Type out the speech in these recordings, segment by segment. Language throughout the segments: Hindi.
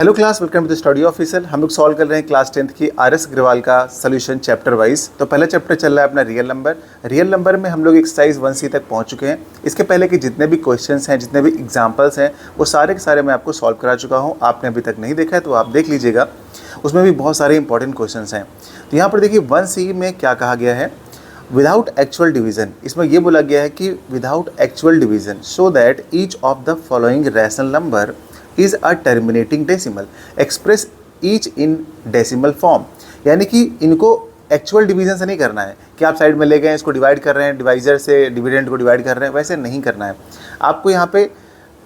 Hello class, welcome to the study officer. हम लोग सॉल्व कर रहे हैं क्लास 10th की आर.एस. अग्रवाल का सोल्यूशन चैप्टर वाइज। तो पहला चैप्टर चल रहा है अपना रियल नंबर। रियल नंबर में हम लोग एक्सरसाइज 1C तक पहुंच चुके हैं। इसके पहले के जितने भी क्वेश्चंस हैं, जितने भी एग्जांपल्स हैं, वो सारे के सारे मैं आपको सॉल्व करा चुका हूँ। आपने अभी तक नहीं देखा है तो आप देख लीजिएगा, उसमें भी बहुत सारे इंपॉर्टेंट क्वेश्चन हैं। तो यहाँ पर देखिए 1C में क्या कहा गया है, विदाउट एक्चुअल डिवीजन। इसमें यह बोला गया है कि without actual division so that each of the following rational number is a terminating decimal express each in decimal form. यानी कि इनको एक्चुअल डिवीजन से नहीं करना है कि आप साइड में ले गए इसको डिवाइड कर रहे हैं, डिवाइजर से डिविडेंड को डिवाइड कर रहे हैं, वैसे नहीं करना है। आपको यहाँ पे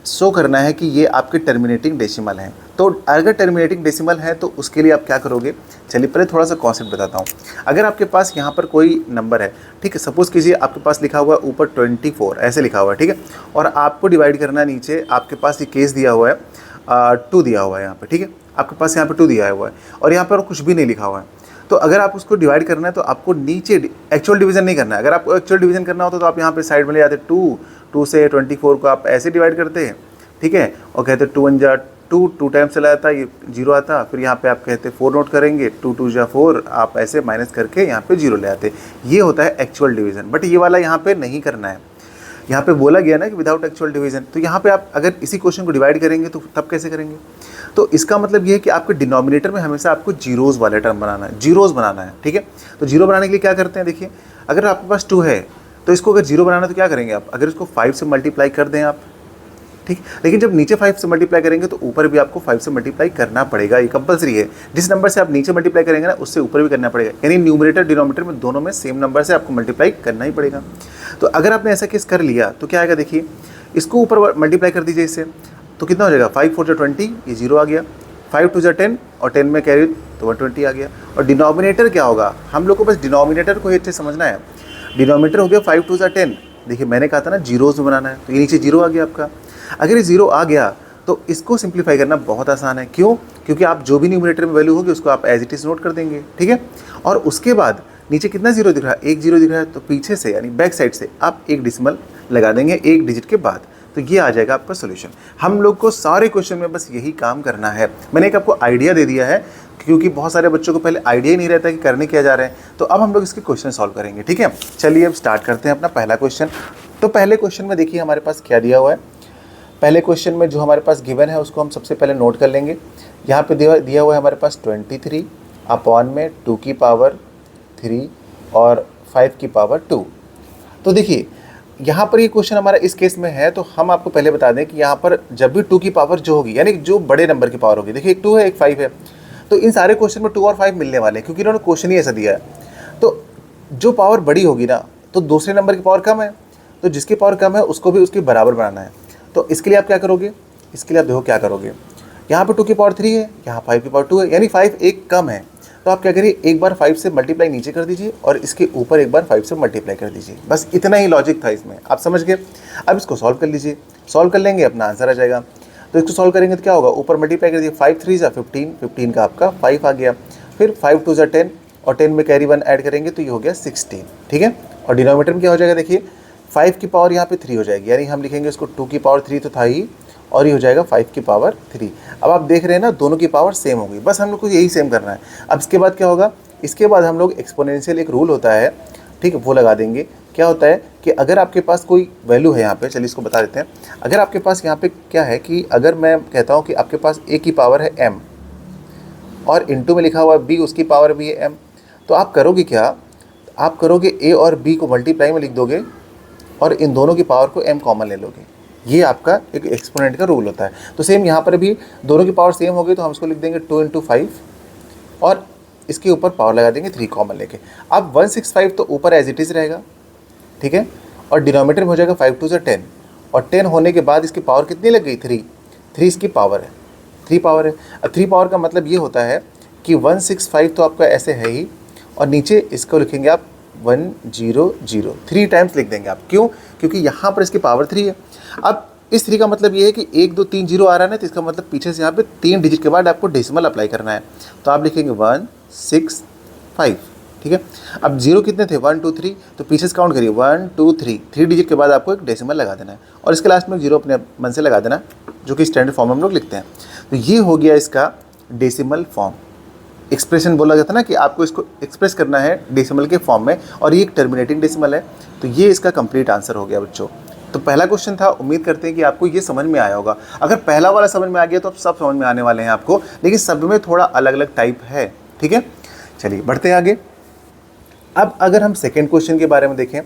शो करना है कि ये आपके टर्मिनेटिंग डेसिमल हैं। तो अगर टर्मिनेटिंग डेसिमल है तो उसके लिए आप क्या करोगे, चलिए पहले थोड़ा सा कॉन्सेप्ट बताता हूँ। अगर आपके पास यहाँ पर कोई नंबर है, ठीक है, सपोज कीजिए आपके पास लिखा हुआ है ऊपर 24 ऐसे लिखा हुआ है, ठीक है, और आपको डिवाइड करना है नीचे, आपके पास ये केस दिया हुआ है 2 दिया हुआ है यहाँ पे, ठीक है, आपके पास यहाँ पे 2 दिया हुआ है और यहाँ पर कुछ भी नहीं लिखा हुआ है। तो अगर आप उसको डिवाइड करना है तो आपको नीचे एक्चुअल डिवीजन नहीं करना है। अगर आपको एक्चुअल डिवीजन करना होता तो आप यहाँ पे साइड में ले जाते 2 से 24 को आप ऐसे डिवाइड करते हैं, ठीक है, और कहते 2 1 जा 2 टाइम्स चला जाता, ये 0 आता, फिर यहाँ पे आप कहते 4 नोट करेंगे, 2 2 जा 4, आप ऐसे माइनस करके यहाँ पे 0 ले आते। ये होता है एक्चुअल डिवीजन, बट ये वाला यहाँ पे नहीं करना है। यहाँ पे बोला गया ना कि विदाउट एक्चुअल डिवीजन, तो यहाँ पे आप अगर इसी क्वेश्चन को डिवाइड करेंगे तो तब कैसे करेंगे। तो इसका मतलब ये है कि आपके डिनोमिनेटर में हमेशा आपको जीरोज़ वाला टर्म बनाना है, जीरोज़ बनाना है, ठीक है। तो जीरो बनाने के लिए क्या करते हैं, देखिए अगर आपके पास 2 है तो इसको अगर जीरो बनाना है तो क्या करेंगे आप, अगर इसको 5 से मल्टीप्लाई कर दें आप, ठीक। लेकिन जब नीचे 5 से मल्टीप्लाई करेंगे तो ऊपर भी आपको 5 से मल्टीप्लाई करना पड़ेगा, ये कंपलसरी है। जिस नंबर से आप नीचे मल्टीप्लाई करेंगे ना उससे ऊपर भी करना पड़ेगा, यानी न्यूमरेटर डिनोमिनेटर में दोनों में सेम नंबर से आपको मल्टीप्लाई करना ही पड़ेगा। तो अगर आपने ऐसा केस कर लिया तो क्या आएगा, देखिए इसको ऊपर मल्टीप्लाई कर दीजिए इससे, तो कितना हो जाएगा, 5 4 20, ये 0 आ गया, 5 2 10 और 10 में कैरी तो 120 आ गया। और डिनोमिनेटर क्या होगा, हम लोग को बस डिनोमिनेटर को ही अच्छे समझना है। डिनोमिनेटर हो गया 5 2 10, देखिए मैंने कहा था ना जीरोज़ में बनाना है, तो ये नीचे 0 आ गया आपका। अगर ये 0 आ गया तो इसको सिंप्लीफाई करना बहुत आसान है। क्यों? क्योंकि आप जो भी न्यूमरेटर में वैल्यू होगी उसको आप एज इट इज़ नोट कर देंगे, ठीक है। और उसके बाद नीचे कितना 0 दिख रहा है, 1 0 दिख रहा है, तो पीछे से यानी बैक साइड से आप एक डिसिमल लगा देंगे 1 डिजिट के बाद, तो ये आ जाएगा आपका सोल्यूशन। हम लोग को सारे क्वेश्चन में बस यही काम करना है। मैंने एक आपको आइडिया दे दिया है क्योंकि बहुत सारे बच्चों को पहले आइडिया ही नहीं रहता कि करने क्या जा रहे हैं। तो अब हम लोग इसके क्वेश्चन सॉल्व करेंगे, ठीक है। चलिए अब स्टार्ट करते हैं अपना पहला क्वेश्चन। तो पहले क्वेश्चन में देखिए हमारे पास क्या दिया हुआ है। पहले क्वेश्चन में जो हमारे पास गिवन है उसको हम सबसे पहले नोट कर लेंगे। यहाँ पे दिया हुआ है हमारे पास 23 अपॉन में 2 की पावर 3 और 5 की पावर 2। तो देखिए यहाँ पर ये क्वेश्चन हमारा इस केस में है, तो हम आपको पहले बता दें कि यहाँ पर जब भी 2 की पावर जो होगी, यानी जो बड़े नंबर की पावर होगी, देखिए एक 2 है एक 5 है, तो इन सारे क्वेश्चन में 2 और 5 मिलने वाले हैं क्योंकि इन्होंने क्वेश्चन ही ऐसा दिया है। तो जो पावर बड़ी होगी ना, तो दूसरे नंबर की पावर कम है, तो जिसकी पावर कम है उसको भी उसके बराबर बनाना है। तो इसके लिए आप क्या करोगे, इसके लिए आप देखो क्या करोगे, यहाँ पे 2 की पावर 3 है, यहाँ 5 की पावर 2 है, यानी 5 एक कम है। तो आप क्या करिए, एक बार 5 से मल्टीप्लाई नीचे कर दीजिए और इसके ऊपर एक बार 5 से मल्टीप्लाई कर दीजिए। बस इतना ही लॉजिक था इसमें, आप समझ गए। अब इसको सॉल्व कर लीजिए, सॉल्व कर लेंगे अपना आंसर आ जाएगा। तो इसको सॉल्व करेंगे तो क्या होगा, ऊपर मल्टीप्लाई कर दीजिए, 5 3 15, 15 का आपका 5 आ गया, फिर 5 2 10 और 10 में कैरी 1 ऐड करेंगे तो ये हो गया 16, ठीक है। और डिनोमिनेटर में क्या हो जाएगा, देखिए 5 की पावर यहाँ पे 3 हो जाएगी, यानी हम लिखेंगे इसको 2 की पावर 3 तो था ही, और ये हो जाएगा 5 की पावर 3। अब आप देख रहे हैं ना दोनों की पावर सेम होगी, बस हम लोग को यही सेम करना है। अब इसके बाद क्या होगा, इसके बाद हम लोग एक्सपोनेंशियल एक रूल होता है, ठीक है, वो लगा देंगे। क्या होता है कि अगर आपके पास कोई वैल्यू है यहाँ पे, चलिए इसको बता देते हैं। अगर आपके पास यहाँ पे क्या है कि अगर मैं कहता हूँ कि आपके पास a की पावर है m और इनटू में लिखा हुआ है b, उसकी पावर भी है m, तो आप करोगे क्या, आप करोगे a और b को मल्टीप्लाई में लिख दोगे और इन दोनों की पावर को m कॉमन ले लोगे। ये आपका एक एक्सपोनेंट का रूल होता है। तो सेम यहाँ पर भी दोनों की पावर सेम हो गई तो हम इसको लिख देंगे 2 × 5 और इसके ऊपर पावर लगा देंगे 3 कॉमन लेके। अब 165 तो ऊपर एज इट इज़ रहेगा, ठीक है, और डिनोमिनेटर में हो जाएगा 5 2 10, और 10 होने के बाद इसकी पावर कितनी लग गई, 3 इसकी पावर है, 3 पावर है। अब 3 पावर का मतलब ये होता है कि 165 तो आपका ऐसे है ही, और नीचे इसको लिखेंगे आप 100, 3 टाइम्स लिख देंगे आप। क्यों? क्योंकि यहाँ पर इसकी पावर 3 है। अब इस 3 का मतलब ये है कि 1 2 3 0 आ रहा है ना, तो इसका मतलब पीछे से यहाँ पे 3 डिजिट के बाद आपको डेसिमल अप्लाई करना है। तो आप लिखेंगे 165, ठीक है। अब जीरो कितने थे, 1 2 3, तो पीछे से काउंट करिए 1 2 3, 3 डिजिट के बाद आपको एक डेसिमल लगा देना है और इसके लास्ट में जीरो अपने मन से लगा देना, जो कि स्टैंडर्ड फॉर्म में हम लोग लिखते हैं। तो ये हो गया इसका डेसिमल फॉर्म। एक्सप्रेशन बोला जाता है ना कि आपको इसको एक्सप्रेस करना है डेसिमल के फॉर्म में, और ये एक टर्मिनेटिंग डेसिमल है। तो ये इसका कंप्लीट आंसर हो गया बच्चों। तो पहला क्वेश्चन था, उम्मीद करते हैं कि आपको ये समझ में आया होगा। अगर पहला वाला समझ में आ गया तो अब सब समझ में आने वाले हैं आपको, लेकिन सब में थोड़ा अलग अलग टाइप है, ठीक है। चलिए बढ़ते हैं आगे। अब अगर हम सेकेंड क्वेश्चन के बारे में देखें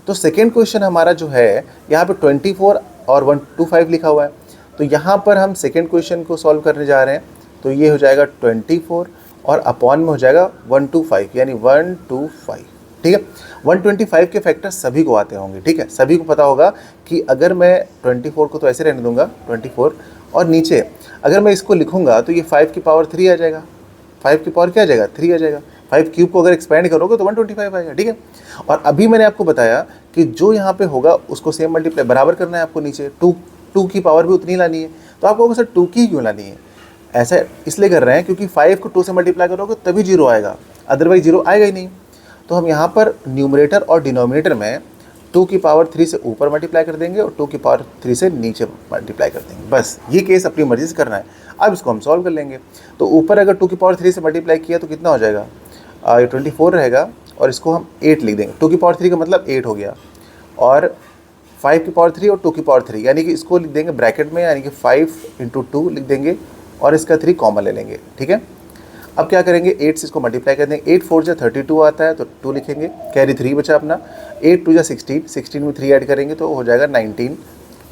तो सेकेंड क्वेश्चन हमारा जो है यहाँ पे 24 और 125 लिखा हुआ है। तो यहाँ पर हम सेकेंड क्वेश्चन को सॉल्व करने जा रहे हैं। तो ये हो जाएगा 24 और अपॉन में हो जाएगा 125, यानी 125, ठीक है। 125 के फैक्टर सभी को आते होंगे, ठीक है। सभी को पता होगा कि अगर मैं 24 को तो ऐसे रहने दूंगा 24, और नीचे अगर मैं इसको लिखूंगा तो ये 5 की पावर 3 आ जाएगा। 5 की पावर क्या आ जाएगा, 3 आ जाएगा। 5 क्यूब को अगर एक्सपेंड करोगे तो 125 आएगा, ठीक है। और अभी मैंने आपको बताया कि जो यहाँ पे होगा उसको सेम मल्टीप्लाई बराबर करना है आपको, नीचे 2 की पावर भी उतनी लानी है। तो आपको सर 2 की क्यों लानी है, ऐसा इसलिए कर रहे हैं क्योंकि 5 को 2 से मल्टीप्लाई करोगे तभी जीरो आएगा, अदरवाइज जीरो आएगा ही नहीं। तो हम यहाँ पर न्यूमरेटर और डिनोमिनेटर में 2 की पावर 3 से ऊपर मल्टीप्लाई कर देंगे और 2 की पावर 3 से नीचे मल्टीप्लाई कर देंगे। बस ये केस अपनी मर्जी से करना है। अब इसको हम सॉल्व कर लेंगे। तो ऊपर अगर 2 की पावर 3 से मल्टीप्लाई किया तो कितना हो जाएगा, ये 24 रहेगा, और इसको हम 8 लिख देंगे। 2 की पावर 3 का मतलब 8 हो गया, और 5 की पावर 3 और 2 की पावर 3, यानी कि इसको लिख देंगे ब्रैकेट में, यानी कि 5 × 2 लिख देंगे और इसका 3 कॉमन ले लेंगे, ठीक है। अब क्या करेंगे, 8 से इसको मल्टीप्लाई कर देंगे। 8 4 जा 32 आता है तो 2 लिखेंगे, कैरी 3 बचा अपना। 8 2 जा 16, 16 में 3 ऐड करेंगे तो हो जाएगा 19,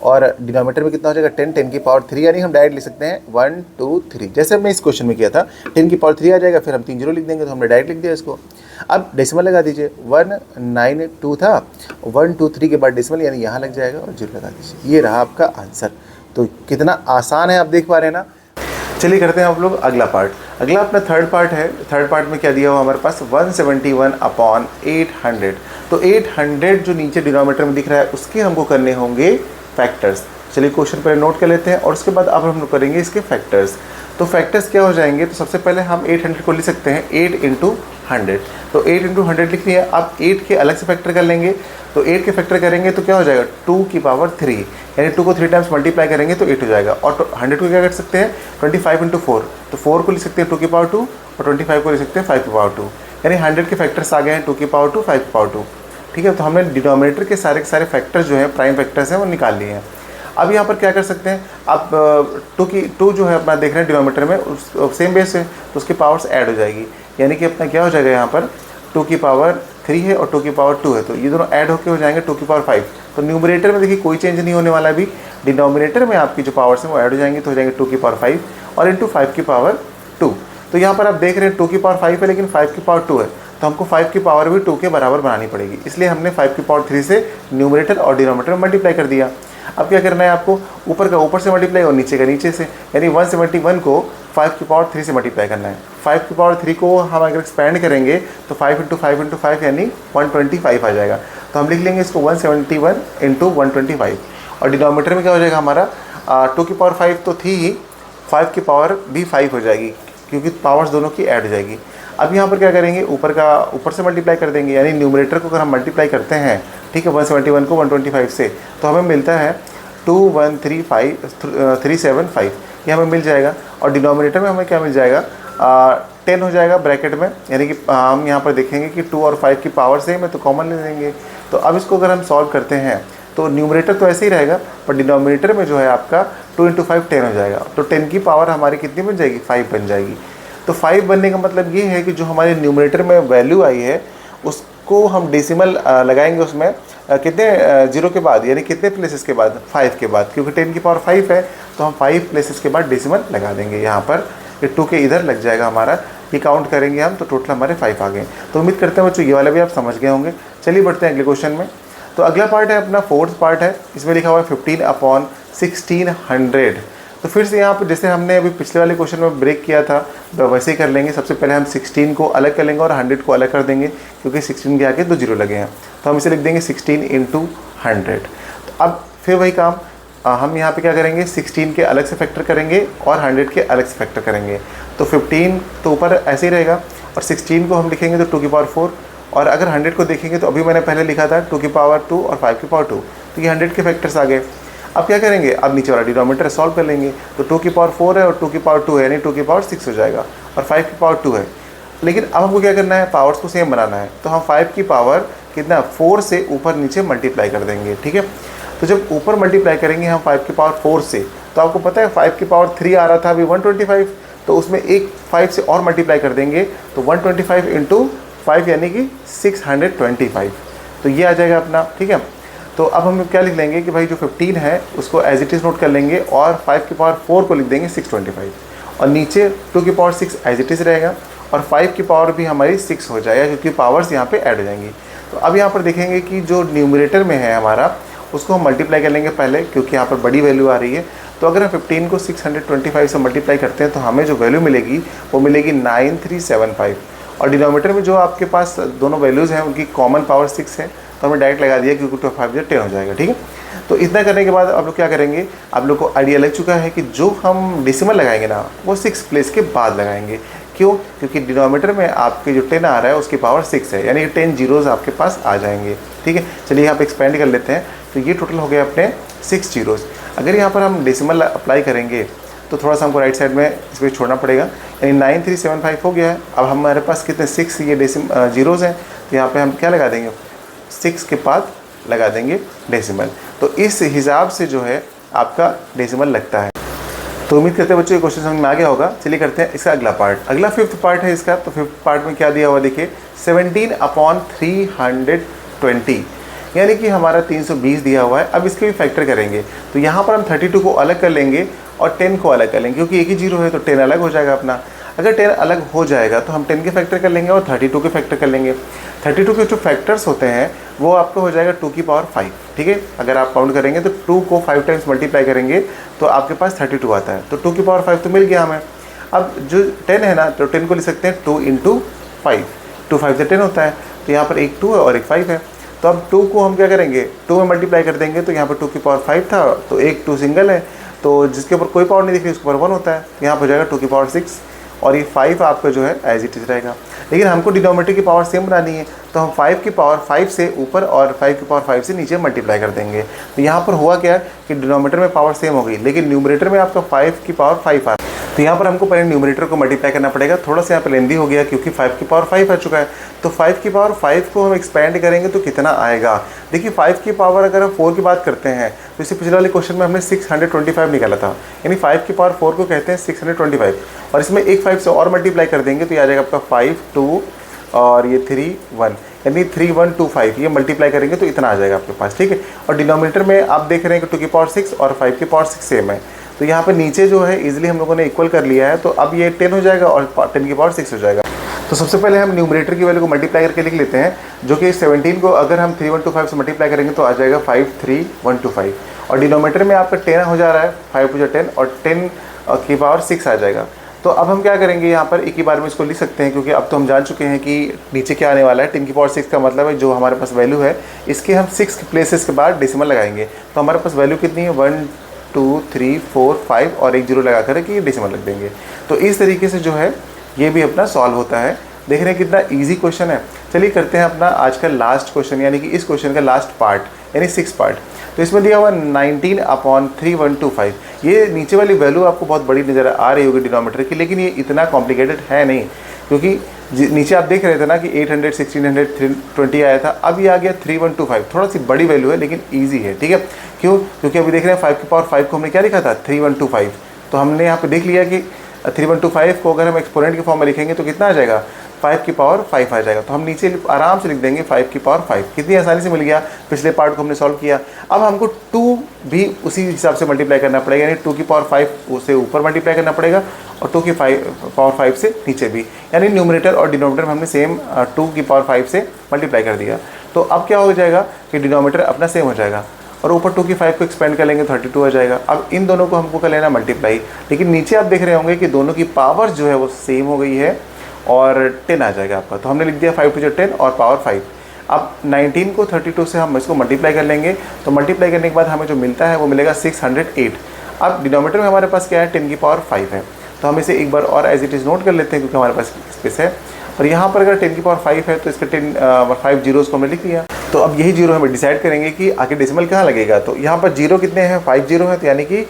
और डिनोमिनेटर में कितना हो जाएगा 10, 10 की पावर 3, यानी हम डायरेक्ट लिख सकते हैं 1 2 3, जैसे हमने इस क्वेश्चन में किया था। 10 की पावर 3 आ जाएगा, फिर हम 3 जीरो लिख देंगे, तो हमने डायरेक्ट लिख दिया इसको। अब डेसिमल लगा दीजिए, 192 था, 123 के बाद डेसिमल, यानी यहाँ लग जाएगा और जीरो लगा दीजिए। ये रहा आपका आंसर। तो कितना आसान है, आप देख पा रहे हैं ना। चलिए करते हैं आप लोग अगला पार्ट। अगला अपना थर्ड पार्ट है। थर्ड पार्ट में क्या दिया हुआ हमारे पास, 171/800। तो 800 जो नीचे डिनोमिनेटर में दिख रहा है उसके हमको करने होंगे फैक्टर्स। चलिए क्वेश्चन पहले नोट कर लेते हैं और उसके बाद अब हम लोग करेंगे इसके फैक्टर्स। तो फैक्टर्स क्या हो जाएंगे, तो सबसे पहले हम 800 को लिख सकते हैं 8 × 100। तो 8 × 100 लिख लिया। अब 8 के अलग से फैक्टर कर लेंगे। तो 8 के फैक्टर करेंगे तो क्या हो जाएगा, 2 की पावर 3, यानी 2 को 3 टाइम्स मल्टीप्लाई करेंगे तो 8 हो जाएगा। और 100 को क्या कर सकते हैं, 25 × 4, तो 4 को लिख सकते हैं 2 की पावर 2 और 25 को लिख सकते हैं 5 की पावर 2, यानी 100 के फैक्टर्स आ गए हैं 2 की पावर 2, 5 की पावर 2, ठीक है। तो हमने डिनोमिनेटर के सारे फैक्टर्स जो हैं, प्राइम फैक्टर्स हैं, वो निकाल लिए हैं। अब यहाँ पर क्या कर सकते हैं, आप 2 जो है अपना देख रहे हैं डिनोमिनेटर में, उस सेम बेस है तो उसकी पावर्स ऐड हो जाएगी, यानी कि अपना क्या हो जाएगा, यहाँ पर 2 की पावर 3 है और 2 की पावर 2 है, तो ये दोनों ऐड होकर हो जाएंगे 2 की पावर 5। तो न्यूमरेटर में देखिए कोई चेंज नहीं होने वाला भी, डिनोमिनेटर में आपकी जो पावर्स हैं वो ऐड हो जाएंगी, तो हो जाएंगे 2 की पावर 5 और इंटू 5 की पावर 2। तो यहाँ पर आप देख रहे हैं 2 की पावर 5 है लेकिन 5 की पावर 2 है, तो हमको 5 की पावर भी 2 के बराबर बनानी पड़ेगी, इसलिए हमने 5 की पावर 3 से न्यूमरेटर और डिनोमिनेटर में मल्टीप्लाई कर दिया। अब क्या करना है आपको, ऊपर का ऊपर से मल्टीप्लाई और नीचे का नीचे से, यानी 171 को 5 की पावर 3 से मल्टीप्लाई करना है। 5 की पावर 3 को हम अगर एक्सपेंड करेंगे तो 5 × 5 × 5 यानी 125 आ जाएगा। तो हम लिख लेंगे इसको 171 × 125, और डिनोमिनेटर में क्या हो जाएगा हमारा, 2 की पावर 5 तो थी ही, 5 की पावर भी 5 हो जाएगी क्योंकि पावर्स दोनों की ऐड हो जाएगी। अब यहाँ पर क्या करेंगे, ऊपर से मल्टीप्लाई कर देंगे, यानी न्यूमरेटर को अगर हम मल्टीप्लाई करते हैं, ठीक है, 171 को 125 से, तो हमें मिलता है 21375, ये हमें मिल जाएगा। और डिनोमिनेटर में हमें क्या मिल जाएगा, 10 हो जाएगा ब्रैकेट में, यानी कि हम यहाँ पर देखेंगे कि 2 और 5 की पावर सेम है तो कॉमन ले लेंगे। तो अब इसको अगर हम सॉल्व करते हैं तो न्यूमरेटर तो ऐसे ही रहेगा, पर डिनोमिनेटर में जो है आपका 2 × 5 10 हो जाएगा, तो 10 की पावर हमारी कितनी बन जाएगी, 5 बन जाएगी। तो 5 बनने का मतलब ये है कि जो हमारे न्यूमरेटर में वैल्यू आई है उसको हम डेसिमल लगाएंगे उसमें कितने जीरो के बाद, यानी कितने प्लेसेस के बाद, 5 के बाद, क्योंकि 10 की पावर 5 है तो हम 5 प्लेसेस के बाद डेसिमल लगा देंगे। यहाँ पर ये 2 के इधर लग जाएगा हमारा, ये काउंट करेंगे हम तो टोटल हमारे 5 आ गए। तो उम्मीद करते हैं बच्चों ये वाला भी आप समझ गए होंगे। चलिए बढ़ते हैं अगले क्वेश्चन में। तो अगला पार्ट है अपना फोर्थ पार्ट है, इसमें लिखा हुआ है 15/1600। तो फिर से यहाँ पर जैसे हमने अभी पिछले वाले क्वेश्चन में ब्रेक किया था वैसे ही कर लेंगे। सबसे पहले हम 16 को अलग कर लेंगे और 100 को अलग कर देंगे, क्योंकि 16 के आगे 2 जीरो लगे हैं, तो हम इसे लिख देंगे 16 × 100। तो अब फिर वही काम हम यहाँ पे क्या करेंगे, 16 के अलग से फैक्टर करेंगे और 100 के अलग से फैक्टर करेंगे। तो 15 तो ऊपर ऐसे ही रहेगा और 16 को हम लिखेंगे तो 2 की पावर 4 और अगर 100 को देखेंगे तो अभी मैंने पहले लिखा था 2 की पावर 2 और 5 की पावर 2, तो ये 100 के फैक्टर्स आ गए। अब क्या करेंगे, अब नीचे वाला डिनोमिनेटर सॉल्व कर लेंगे। तो 2 की पावर 4 है और 2 की पावर 2 है, यानी 2 की पावर 6 हो जाएगा, और 5 की पावर 2 है। लेकिन अब हमको क्या करना है, पावर्स को सेम बनाना है। तो हम 5 की पावर कितना 4 से ऊपर नीचे मल्टीप्लाई कर देंगे, ठीक है। तो जब ऊपर मल्टीप्लाई करेंगे हम 5 की पावर 4 से, तो आपको पता है 5 की पावर 3 आ रहा था अभी 125, तो उसमें एक 5 से और मल्टीप्लाई कर देंगे, तो 125 इंटू 5 यानी कि 625, तो ये आ जाएगा अपना, ठीक है। तो अब हम क्या लिख लेंगे कि भाई जो 15 है उसको एज इट इज़ नोट कर लेंगे, और 5 की पावर 4 को लिख देंगे 625, और नीचे 2 की पावर 6 एज इट इज़ रहेगा, और 5 की पावर भी हमारी 6 हो जाएगा, क्योंकि पावर्स यहाँ पे ऐड हो जाएंगी। तो अब यहाँ पर देखेंगे कि जो न्यूमरेटर में है हमारा, उसको हम मल्टीप्लाई कर लेंगे पहले, क्योंकि यहाँ पर बड़ी वैल्यू आ रही है। तो अगर हम 15 को 625 से मल्टीप्लाई करते हैं तो हमें जो वैल्यू मिलेगी वो मिलेगी 9375, और डिनोमिनेटर में जो आपके पास दोनों वैल्यूज़ हैं उनकी कॉमन पावर 6 है, तो हमने डायरेक्ट लगा दिया, क्योंकि 2 5 10 हो जाएगा, ठीक है। तो इतना करने के बाद आप लोग क्या करेंगे, आप लोग को आइडिया लग चुका है कि जो हम डेसिमल लगाएंगे ना, वो 6 प्लेस के बाद लगाएंगे। क्यों? क्योंकि डिनोमिनेटर में आपके जो 10 आ रहा है उसकी पावर 6 है, यानी कि 10 जीरोज़ आपके पास आ जाएंगे, ठीक है। चलिए यहाँ पे एक्सपेंड कर लेते हैं। तो ये टोटल हो गया अपने 6 जीरोज़। अगर यहाँ पर हम डेसिमल अप्लाई करेंगे तो थोड़ा सा हमको राइट साइड में इसमें छोड़ना पड़ेगा, यानी 9375 हो गया है। अब हमारे पास कितने 6 ये जीरोज़ हैं, तो यहाँ पे हम क्या लगा देंगे, 6 के बाद लगा देंगे डेसिमल। तो इस हिसाब से जो है आपका डेसिमल लगता है। तो उम्मीद करते हैं बच्चों ये क्वेश्चन समझ में आ गया होगा। चलिए करते हैं इसका अगला पार्ट। अगला 5th पार्ट है इसका। तो 5th पार्ट में क्या दिया हुआ देखिए, 17/320, यानी कि हमारा 320 दिया हुआ है। अब इसके भी फैक्टर करेंगे, तो यहाँ पर हम 32 को अलग कर लेंगे और 10 को अलग कर लेंगे, क्योंकि एक ही जीरो है तो 10 अलग हो जाएगा अपना। अगर 10 अलग हो जाएगा तो हम 10 के फैक्टर कर लेंगे और 32 के फैक्टर कर लेंगे। 32 के जो फैक्टर्स होते हैं वो आपको हो जाएगा 2 की पावर 5, ठीक है। अगर आप काउंट करेंगे तो 2 को 5 टाइम्स मल्टीप्लाई करेंगे तो आपके पास 32 आता है। तो 2 की पावर 5 तो मिल गया हमें। अब जो 10 है ना, तो 10 को लिख सकते हैं 2 इंटू 5, 2 5 से 10 होता है, तो यहाँ पर एक 2 है और एक 5 है। तो अब 2 को हम क्या करेंगे, 2 में मल्टीप्लाई कर देंगे, तो यहाँ पर 2 की पावर 5 था, तो एक 2 सिंगल है, तो जिसके ऊपर कोई पावर नहीं दिख रही उसके ऊपर 1 होता है, यहाँ पर हो जाएगा 2 की पावर 6, और ये 5 आपका जो है एज इट इज़ रहेगा। लेकिन हमको डिनोमिनेटर की पावर सेम बनानी है, तो हम 5 की पावर 5 से ऊपर और 5 की पावर 5 से नीचे मल्टीप्लाई कर देंगे। तो यहाँ पर हुआ क्या कि डिनोमिनेटर में पावर सेम हो गई, लेकिन न्यूमरेटर में आपका 5 की पावर 5 आ रहा है। तो यहाँ पर हमको पहले न्यूमरेटर को मल्टीप्लाई करना पड़ेगा। थोड़ा सा यहाँ पर लेंदी हो गया, क्योंकि 5 की पावर 5 आ चुका है। तो 5 की पावर 5 को हम एक्सपेंड करेंगे तो कितना आएगा। देखिए 5 की पावर अगर हम 4 की बात करते हैं, तो इससे पिछले वाले क्वेश्चन में हमने 625 निकाला था, यानी 5 की पावर 4 को कहते हैं 625, और इसमें एक 5 से और मल्टीप्लाई कर देंगे तो ये आ जाएगा आपका 5 2 और ये 3 1, यानी 3125, ये मल्टीप्लाई करेंगे तो इतना आ जाएगा आपके पास, ठीक है। और डिनोमिनेटर में आप देख रहे हैं कि 2 की पावर 6 और 5 की पावर 6 सेम है, तो यहाँ पे नीचे जो है इजीली हम लोगों ने इक्वल कर लिया है। तो अब ये 10 हो जाएगा और 10 की पावर 6 हो जाएगा। तो सबसे पहले हम न्यूमरेटर की वैल्यू को मल्टीप्लाई करके लिख लेते हैं, जो कि 17 को अगर हम 3125 से मल्टीप्लाई करेंगे तो आ जाएगा 53125, और डिनोमिनेटर में आपका 10 हो जा रहा है, 5 × 10 और 10 की पावर 6 आ जाएगा। तो अब हम क्या करेंगे, यहाँ पर एक ही बार में इसको लिख सकते हैं, क्योंकि अब तो हम जान चुके हैं कि नीचे क्या आने वाला है। 10 की पावर 6 का मतलब है जो हमारे पास वैल्यू है, इसके हम 6 प्लेसेस के बाद डेसिमल लगाएंगे, तो हमारे पास वैल्यू कितनी है 1 2 3 4 5 और एक जीरो लगा कर कि ये डेसिमल रख देंगे। तो इस तरीके से जो है ये भी अपना सॉल्व होता है। देख रहे हैं कितना इजी क्वेश्चन है। चलिए करते हैं अपना आज का लास्ट क्वेश्चन, यानी कि इस क्वेश्चन का लास्ट पार्ट, यानी 6th पार्ट। तो इसमें दिया हुआ 19/3125। ये नीचे वाली वैल्यू आपको बहुत बड़ी नज़र आ रही होगी डिनोमिनेटर की, लेकिन ये इतना कॉम्प्लिकेटेड है नहीं, क्योंकि नीचे आप देख रहे थे ना कि 800 1600 320 आया था, अब ये आ गया 3125। थोड़ा सी बड़ी वैल्यू है लेकिन ईजी है, ठीक है। क्यों? क्योंकि अभी देख रहे हैं 5 की पावर 5 को हमने क्या लिखा था 3125, तो हमने यहाँ पे देख लिया कि 3125 को अगर हम एक्सपोनेंट के फॉर्म में लिखेंगे तो कितना आ जाएगा 5 की पावर 5 आ जाएगा। तो हम नीचे आराम से लिख देंगे 5 की पावर 5, कितनी आसानी से मिल गया। पिछले पार्ट को हमने सॉल्व किया। अब हमको 2 भी उसी हिसाब से मल्टीप्लाई करना पड़ेगा, यानी 2 की पावर 5 से ऊपर मल्टीप्लाई करना पड़ेगा और 2 की पावर 5 से नीचे भी, यानी न्यूमरेटर और डिनोमिनेटर में हमने सेम 2 की पावर 5 से मल्टीप्लाई कर दिया। तो अब क्या हो जाएगा कि डिनोमिनेटर अपना सेम हो जाएगा और ऊपर 2 की 5 को एक्सपेंड कर लेंगे 32 हो जाएगा। अब इन दोनों को हमको कर लेना मल्टीप्लाई, लेकिन नीचे आप देख रहे होंगे कि दोनों की पावर जो है वो सेम हो गई है और 10 आ जाएगा आपका। तो हमने लिख दिया 5 × 10 और पावर 5। अब 19 को 32 से हम इसको मल्टीप्लाई कर लेंगे, तो मल्टीप्लाई करने के बाद हमें जो मिलता है वो मिलेगा 608। अब डिनोमिनेटर में हमारे पास क्या है 10 की पावर 5 है, तो हम इसे एक बार और एज इट इज़ नोट कर लेते हैं क्योंकि हमारे पास स्पेस है। और यहाँ पर अगर 10 की पावर 5 है तो इसका 5 जीरोस को हमने लिख लिया। तो अब यही जीरो हमें डिसाइड करेंगे कि आखिर डेसिमल कहाँ लगेगा। तो यहाँ पर जीरो कितने हैं, 5 जीरो है, तो यानी कि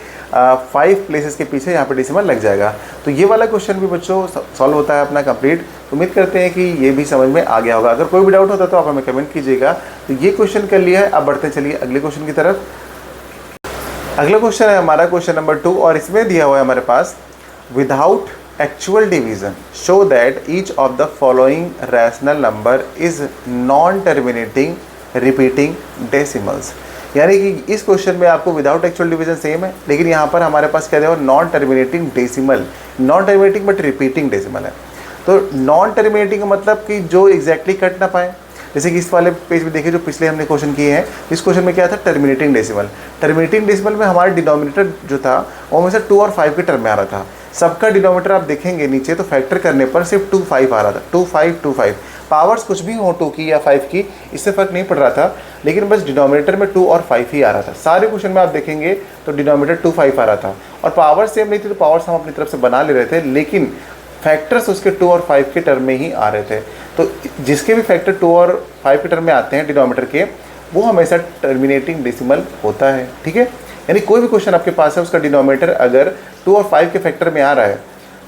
5 प्लेसेस के पीछे यहाँ पर डेसिमल लग जाएगा। तो ये वाला क्वेश्चन भी बच्चों सॉल्व होता है अपना कंप्लीट। तो उम्मीद करते हैं कि ये भी समझ में आ गया होगा। अगर कोई भी डाउट होता तो आप हमें कमेंट कीजिएगा। तो ये क्वेश्चन कर लिया है, अब बढ़ते चलिए अगले क्वेश्चन की तरफ। अगला क्वेश्चन है हमारा क्वेश्चन नंबर 2 और इसमें दिया हुआ है हमारे पास without actual division show that each of the following rational number is non terminating repeating decimals. यानी कि इस क्वेश्चन में आपको विदाउट एक्चुअल डिवीजन सेम है, लेकिन यहाँ पर हमारे पास क्या दिया हुआ non terminating decimal, non terminating but repeating decimal है। तो नॉन टर्मिनेटिंग का मतलब कि जो एग्जैक्टली कट ना पाए, जैसे कि इस वाले पेज में देखिए जो पिछले हमने क्वेश्चन किए हैं, इस क्वेश्चन में क्या था टर्मिनेटिंग डेसिमल। टर्मिनेटिंग डेसिमल में हमारा डिनोमिनेटर जो था वो हमेशा 2 और 5 के टर्म में आ रहा था। सबका डिनोमिनेटर आप देखेंगे नीचे तो फैक्टर करने पर सिर्फ 2 5 आ रहा था, 2 5 2 5। पावर्स कुछ भी हो 2 की या 5 की, इससे फ़र्क नहीं पड़ रहा था, लेकिन बस डिनोमिनेटर में 2 और 5 ही आ रहा था। सारे क्वेश्चन में आप देखेंगे तो डिनोमिनेटर 2 5 आ रहा था और पावर सेम नहीं थी, तो पावर्स हम अपनी तरफ से बना ले रहे थे, लेकिन फैक्टर्स उसके 2 और 5 के टर्म में ही आ रहे थे। तो जिसके भी फैक्टर 2 और 5 के टर्म में आते हैं डिनोमिनेटर के, वो हमेशा टर्मिनेटिंग डेसिमल होता है। ठीक है, यानी कोई भी क्वेश्चन आपके पास है उसका डिनोमिनेटर अगर 2 और 5 के फैक्टर में आ रहा है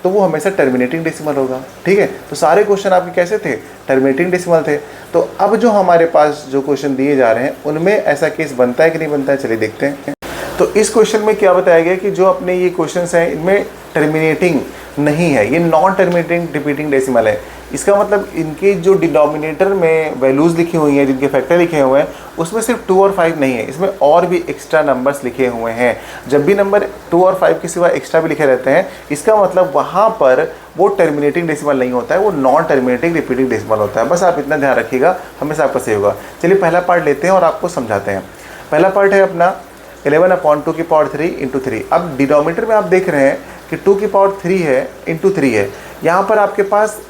तो वो हमेशा टर्मिनेटिंग डेसिमल होगा। ठीक है, तो सारे क्वेश्चन आपके कैसे थे, टर्मिनेटिंग डेसिमल थे। तो अब जो हमारे पास जो क्वेश्चन दिए जा रहे हैं उनमें ऐसा केस बनता है कि नहीं बनता है, चलिए देखते हैं। तो इस क्वेश्चन में क्या बताया गया कि जो अपने ये क्वेश्चंस हैं इनमें टर्मिनेटिंग नहीं है, ये नॉन टर्मिनेटिंग रिपीटिंग डेसिमल है। इसका मतलब इनके जो डिनोमिनेटर में वैल्यूज़ लिखी हुई हैं, जिनके फैक्टर लिखे हुए हैं, उसमें सिर्फ 2 और 5 नहीं है, इसमें और भी एक्स्ट्रा नंबर्स लिखे हुए हैं। जब भी नंबर 2 और 5 के सिवा एक्स्ट्रा भी लिखे रहते हैं, इसका मतलब वहाँ पर वो टर्मिनेटिंग डेसिमल नहीं होता है, वो नॉन टर्मिनेटिंग रिपीटिंग डेसिमल होता है। बस आप इतना ध्यान रखिएगा, हमेशा आपका सही होगा। चलिए पहला पार्ट लेते हैं और आपको समझाते हैं। पहला पार्ट है अपना 11/2 की पावर 3 इंटू 3। अब डिनोमिनेटर में आप देख रहे हैं कि 2 की पावर 3 है इंटू 3 है, यहाँ पर आपके पास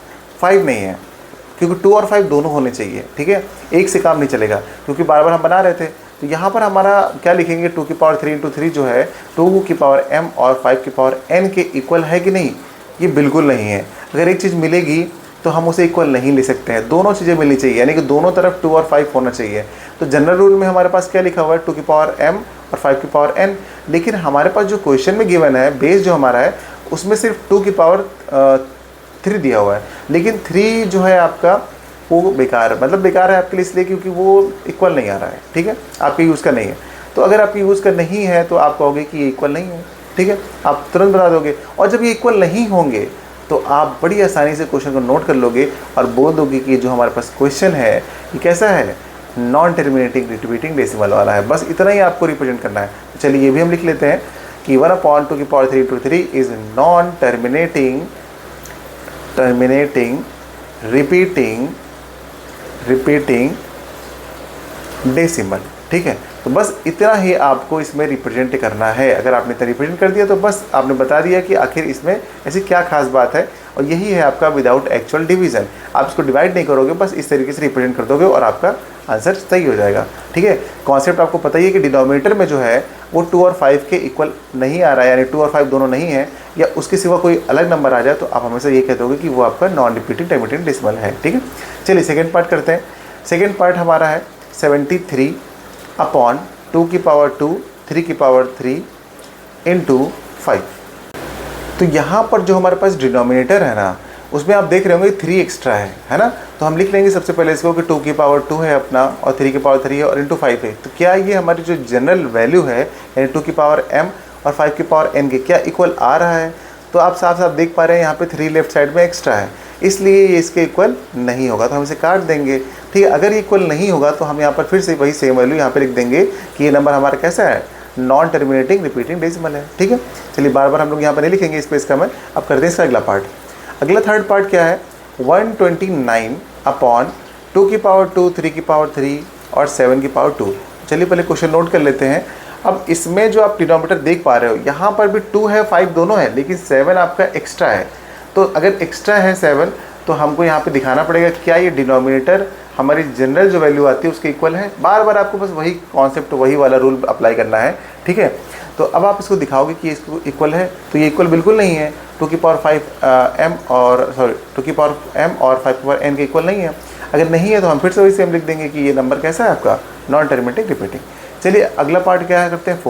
5 नहीं है, क्योंकि 2 और 5 दोनों होने चाहिए। ठीक है, एक से काम नहीं चलेगा, क्योंकि बार बार हम बना रहे थे। तो यहाँ पर हमारा क्या लिखेंगे, 2 की पावर 3 इंटू 3 जो है 2 की पावर m और 5 की पावर n के इक्वल है कि नहीं, ये बिल्कुल नहीं है। अगर एक चीज़ मिलेगी तो हम उसे इक्वल नहीं ले सकते हैं, दोनों चीज़ें मिलनी चाहिए, यानी कि दोनों तरफ 2 और 5 होना चाहिए। तो जनरल रूल में हमारे पास क्या लिखा हुआ है, 2 की पावर m और 5 की पावर n, लेकिन हमारे पास जो क्वेश्चन में गिवन है, बेस जो हमारा है, उसमें सिर्फ 2 की पावर 3 दिया हुआ है, लेकिन 3 जो है आपका वो बेकार, मतलब बेकार है आपके लिए इसलिए क्योंकि वो इक्वल नहीं आ रहा है। ठीक है, आपके यूज़ का नहीं है। तो अगर आपके यूज़ का नहीं है तो आप कहोगे कि ये इक्वल नहीं है। ठीक है, आप तुरंत बता दोगे, और जब ये इक्वल नहीं होंगे तो आप बड़ी आसानी से क्वेश्चन को नोट कर लोगे और बोल दोगे कि जो हमारे पास क्वेश्चन है ये कैसा है, नॉन टर्मिनेटिंग रिपीटिंग डेसिमल वाला है। बस इतना ही आपको रिप्रेजेंट करना है। तो चलिए ये भी हम लिख लेते हैं कि 1/2 की power 3 into 3 is non terminating repeating decimal. ठीक है, तो बस इतना ही आपको इसमें रिप्रेजेंट करना है। अगर आपने इतना रिप्रेजेंट कर दिया तो बस आपने बता दिया कि आखिर इसमें ऐसी क्या खास बात है, और यही है आपका विदाउट एक्चुअल डिवीज़न। आप इसको डिवाइड नहीं करोगे, बस इस तरीके से रिप्रेजेंट कर दोगे और आपका आंसर सही हो जाएगा। ठीक है, कॉन्सेप्ट आपको पता ही है कि डिनोमिनेटर में जो है वो 2 और 5 के इक्वल नहीं आ रहा है, यानी 2 और 5 दोनों नहीं है, या उसके सिवा कोई अलग नंबर आ जाए तो आप हमेशा ये कह दोगे कि वो आपका नॉन रिपीटिंग टर्मिनेटिंग डेसिमल है। ठीक है, चलिए सेकेंड पार्ट करते हैं। सेकेंड पार्ट हमारा है 73/2 की पावर 2 3 की पावर 3 इंटू 5। तो यहाँ पर जो हमारे पास डिनोमिनेटर है ना, उसमें आप देख रहे होंगे 3 एक्स्ट्रा है ना। तो हम लिख लेंगे सबसे पहले इसको कि 2 की पावर 2 है अपना, और 3 की पावर 3 है, और इंटू 5 है। तो क्या ये हमारी जो जनरल वैल्यू है, यानी 2 की पावर m और 5 की पावर n के क्या इक्वल आ रहा है? तो आप साफ साफ देख पा रहे हैं यहाँ पे 3 लेफ्ट साइड में एक्स्ट्रा है, इसलिए ये इसके इक्वल नहीं होगा, तो हम इसे काट देंगे। ठीक है, अगर ये इक्वल नहीं होगा तो हम यहाँ पर फिर से वही सेम वैल्यू यहाँ पे लिख देंगे कि ये नंबर हमारा कैसा है, नॉन टर्मिनेटिंग रिपीटिंग डेसिमल है। ठीक है, चलिए बार बार हम लोग यहाँ पर नहीं लिखेंगे इस पे इसका मैं, अब करते हैं इसका अगला पार्ट। अगला थर्ड पार्ट क्या है, 129/2 की पावर 2 3 की पावर 3 और 7 की पावर 2। चलिए पहले क्वेश्चन नोट कर लेते हैं। अब इसमें जो आप डिनोमिनेटर देख पा रहे हो, यहाँ पर भी 2 है 5 दोनों है, लेकिन 7 आपका एक्स्ट्रा है। तो अगर एक्स्ट्रा है 7 तो हमको यहाँ पे दिखाना पड़ेगा क्या ये डिनोमिनेटर हमारी जनरल जो वैल्यू आती है उसके इक्वल है। बार बार आपको बस वही कॉन्सेप्ट, वही वाला रूल अप्लाई करना है। ठीक है, तो अब आप इसको दिखाओगे कि इसको इक्वल है, तो ये इक्वल बिल्कुल नहीं है। टू की पावर 5 m और सॉरी टू की पावर m और 5 की पावर n के इक्वल नहीं है। अगर नहीं है तो हम फिर से वही सेम लिख देंगे कि ये नंबर कैसा है आपका, नॉन टर्मिनेटिंग रिपीटिंग। चलिए अगला पार्ट क्या है, करते हैं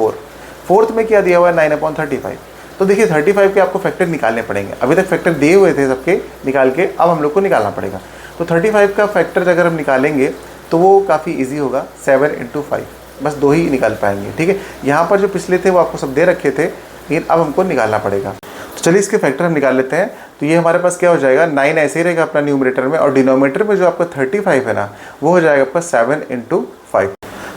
4th में क्या दिया हुआ है 9/35। तो देखिए 35 के आपको फैक्टर निकालने पड़ेंगे। अभी तक फैक्टर दिए हुए थे सबके निकाल के, अब हम लोग को निकालना पड़ेगा। तो 35 का फैक्टर अगर हम निकालेंगे तो वो काफ़ी इजी होगा, 7 × 5, बस 2 ही निकाल पाएंगे। ठीक है, यहाँ पर जो पिछले थे वो आपको सब दे रखे थे, लेकिन अब हमको निकालना पड़ेगा। तो चलिए इसके फैक्टर हम निकाल लेते हैं। तो ये हमारे पास क्या हो जाएगा, 9 ऐसे ही रहेगा अपना न्यूमरेटर में, और डिनोमिनेटर में जो आपका 35 है ना, वो हो जाएगा आपका 7 × 5।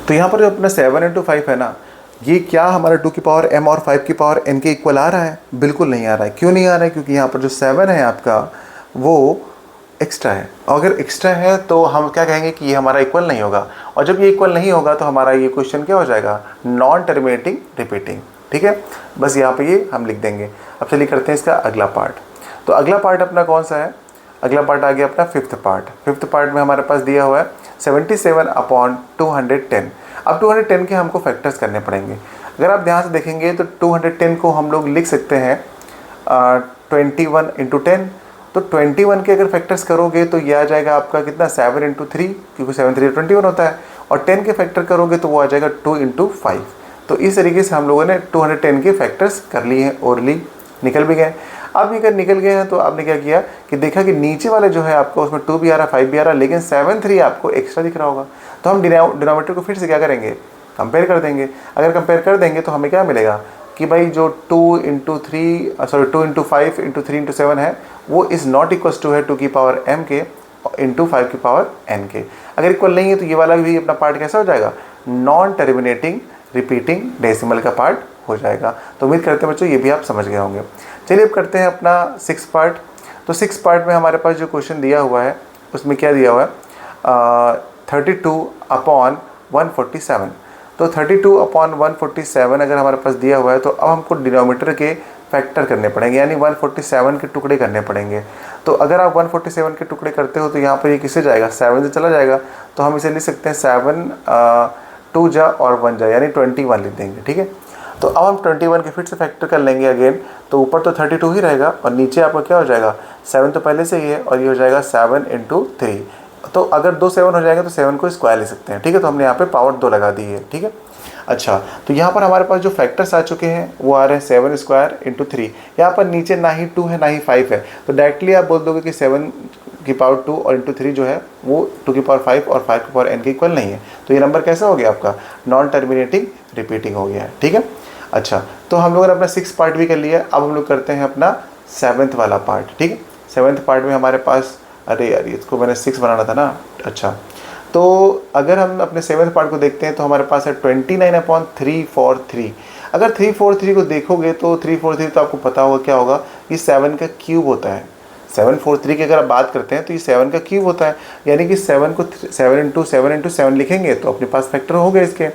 तो यहाँ पर जो अपना 7 × 5 है ना, ये क्या हमारा 2 की पावर m और 5 की पावर n के इक्वल आ रहा है? बिल्कुल नहीं आ रहा है। क्यों नहीं आ रहा है? क्योंकि यहाँ पर जो 7 है आपका वो एक्स्ट्रा है, और अगर एक्स्ट्रा है तो हम क्या कहेंगे कि ये हमारा इक्वल नहीं होगा, और जब ये इक्वल नहीं होगा तो हमारा ये क्वेश्चन क्या हो जाएगा, नॉन टर्मिनेटिंग रिपीटिंग। ठीक है, बस यहाँ पे ये हम लिख देंगे। अब चलिए करते हैं इसका अगला पार्ट। तो अगला पार्ट अपना कौन सा है, अगला पार्ट आ गया अपना 5th पार्ट। 5th पार्ट में हमारे पास दिया हुआ है 77/210। अब 210 के हमको फैक्टर्स करने पड़ेंगे। अगर आप ध्यान से देखेंगे तो 210 को हम लोग लिख सकते हैं 21 × 10। तो 21 के अगर फैक्टर्स करोगे तो ये आ जाएगा आपका कितना, 7 × 3, क्योंकि 7 × 3 21 होता है, और 10 के फैक्टर करोगे तो वो आ जाएगा 2 × 5। तो इस तरीके से हम लोगों ने 210 के फैक्टर्स कर लिए हैं, ओरली निकल भी गए। अब अगर निकल गए हैं तो आपने क्या किया कि देखा कि नीचे वाले जो है आपको उसमें 2 भी आ रहा, 5 भी आ रहा, लेकिन 7 3 आपको एक्स्ट्रा दिख रहा होगा। तो हम डिनोमिनेटर को फिर से क्या करेंगे, कंपेयर कर देंगे। अगर कंपेयर कर देंगे तो हमें क्या मिलेगा कि भाई जो 2 × 5 × 3 × 7 है वो इज़ नॉट इक्वल टू है 2 की पावर m के इंटू 5 की पावर n के। अगर इक्वल नहीं है तो ये वाला भी अपना पार्ट कैसा हो जाएगा, नॉन टर्मिनेटिंग रिपीटिंग डेसिमल का पार्ट हो जाएगा। तो उम्मीद करते हैं बच्चों ये भी आप समझ गए होंगे। चलिए अब करते हैं अपना 6th पार्ट। तो 6th पार्ट में हमारे पास जो क्वेश्चन दिया हुआ है उसमें क्या दिया हुआ है, 32/147। तो 32/147 अगर हमारे पास दिया हुआ है तो अब हमको डिनोमिनेटर के फैक्टर करने पड़ेंगे, यानी 147 के टुकड़े करने पड़ेंगे। तो अगर आप 147 के टुकड़े करते हो तो यहाँ पर ये किससे जाएगा, 7 से चला जाएगा। तो हम इसे लिख सकते हैं 7 2 जा और 1 जा, यानी 21 लिख देंगे। ठीक है, तो अब हम 21 के फिर से फैक्टर कर लेंगे अगेन। तो ऊपर तो 32 ही रहेगा और नीचे आपका क्या हो जाएगा, 7 तो पहले से ही है, और ये हो जाएगा 7 × 3। तो अगर 2 7 हो जाएंगे तो 7 को स्क्वायर ले सकते हैं। ठीक है, तो हमने यहाँ पे पावर 2 लगा दी है। ठीक है, अच्छा तो यहाँ पर हमारे पास जो फैक्टर्स आ चुके हैं वो आ रहे हैं 7 स्क्वायर × 3। यहाँ पर नीचे ना ही 2 है ना ही 5 है, तो डायरेक्टली आप बोल दोगे कि 7 की पावर 2 और × 3 जो है वो 2 की पावर 5 और 5 की पावर n के इक्वल नहीं है। तो ये नंबर कैसा हो गया आपका, नॉन टर्मिनेटिंग रिपीटिंग हो गया है। ठीक है, अच्छा तो हम लोगों ने अपना 6th पार्ट भी कर लिया। अब हम लोग करते हैं अपना 7th वाला पार्ट। ठीक है, 7th पार्ट में हमारे पास, अरे यार इसको मैंने 6 बनाना था ना। अच्छा तो अगर हम अपने 7th पार्ट को देखते हैं तो हमारे पास है 29/343। अगर 343 को देखोगे तो 343 तो आपको पता होगा क्या होगा, ये 7 का क्यूब होता है। 743 की अगर आप बात करते हैं तो ये 7 का क्यूब होता है, यानी कि 7 को 7 × 7 × 7 लिखेंगे तो अपने पास फैक्टर हो गए इसके।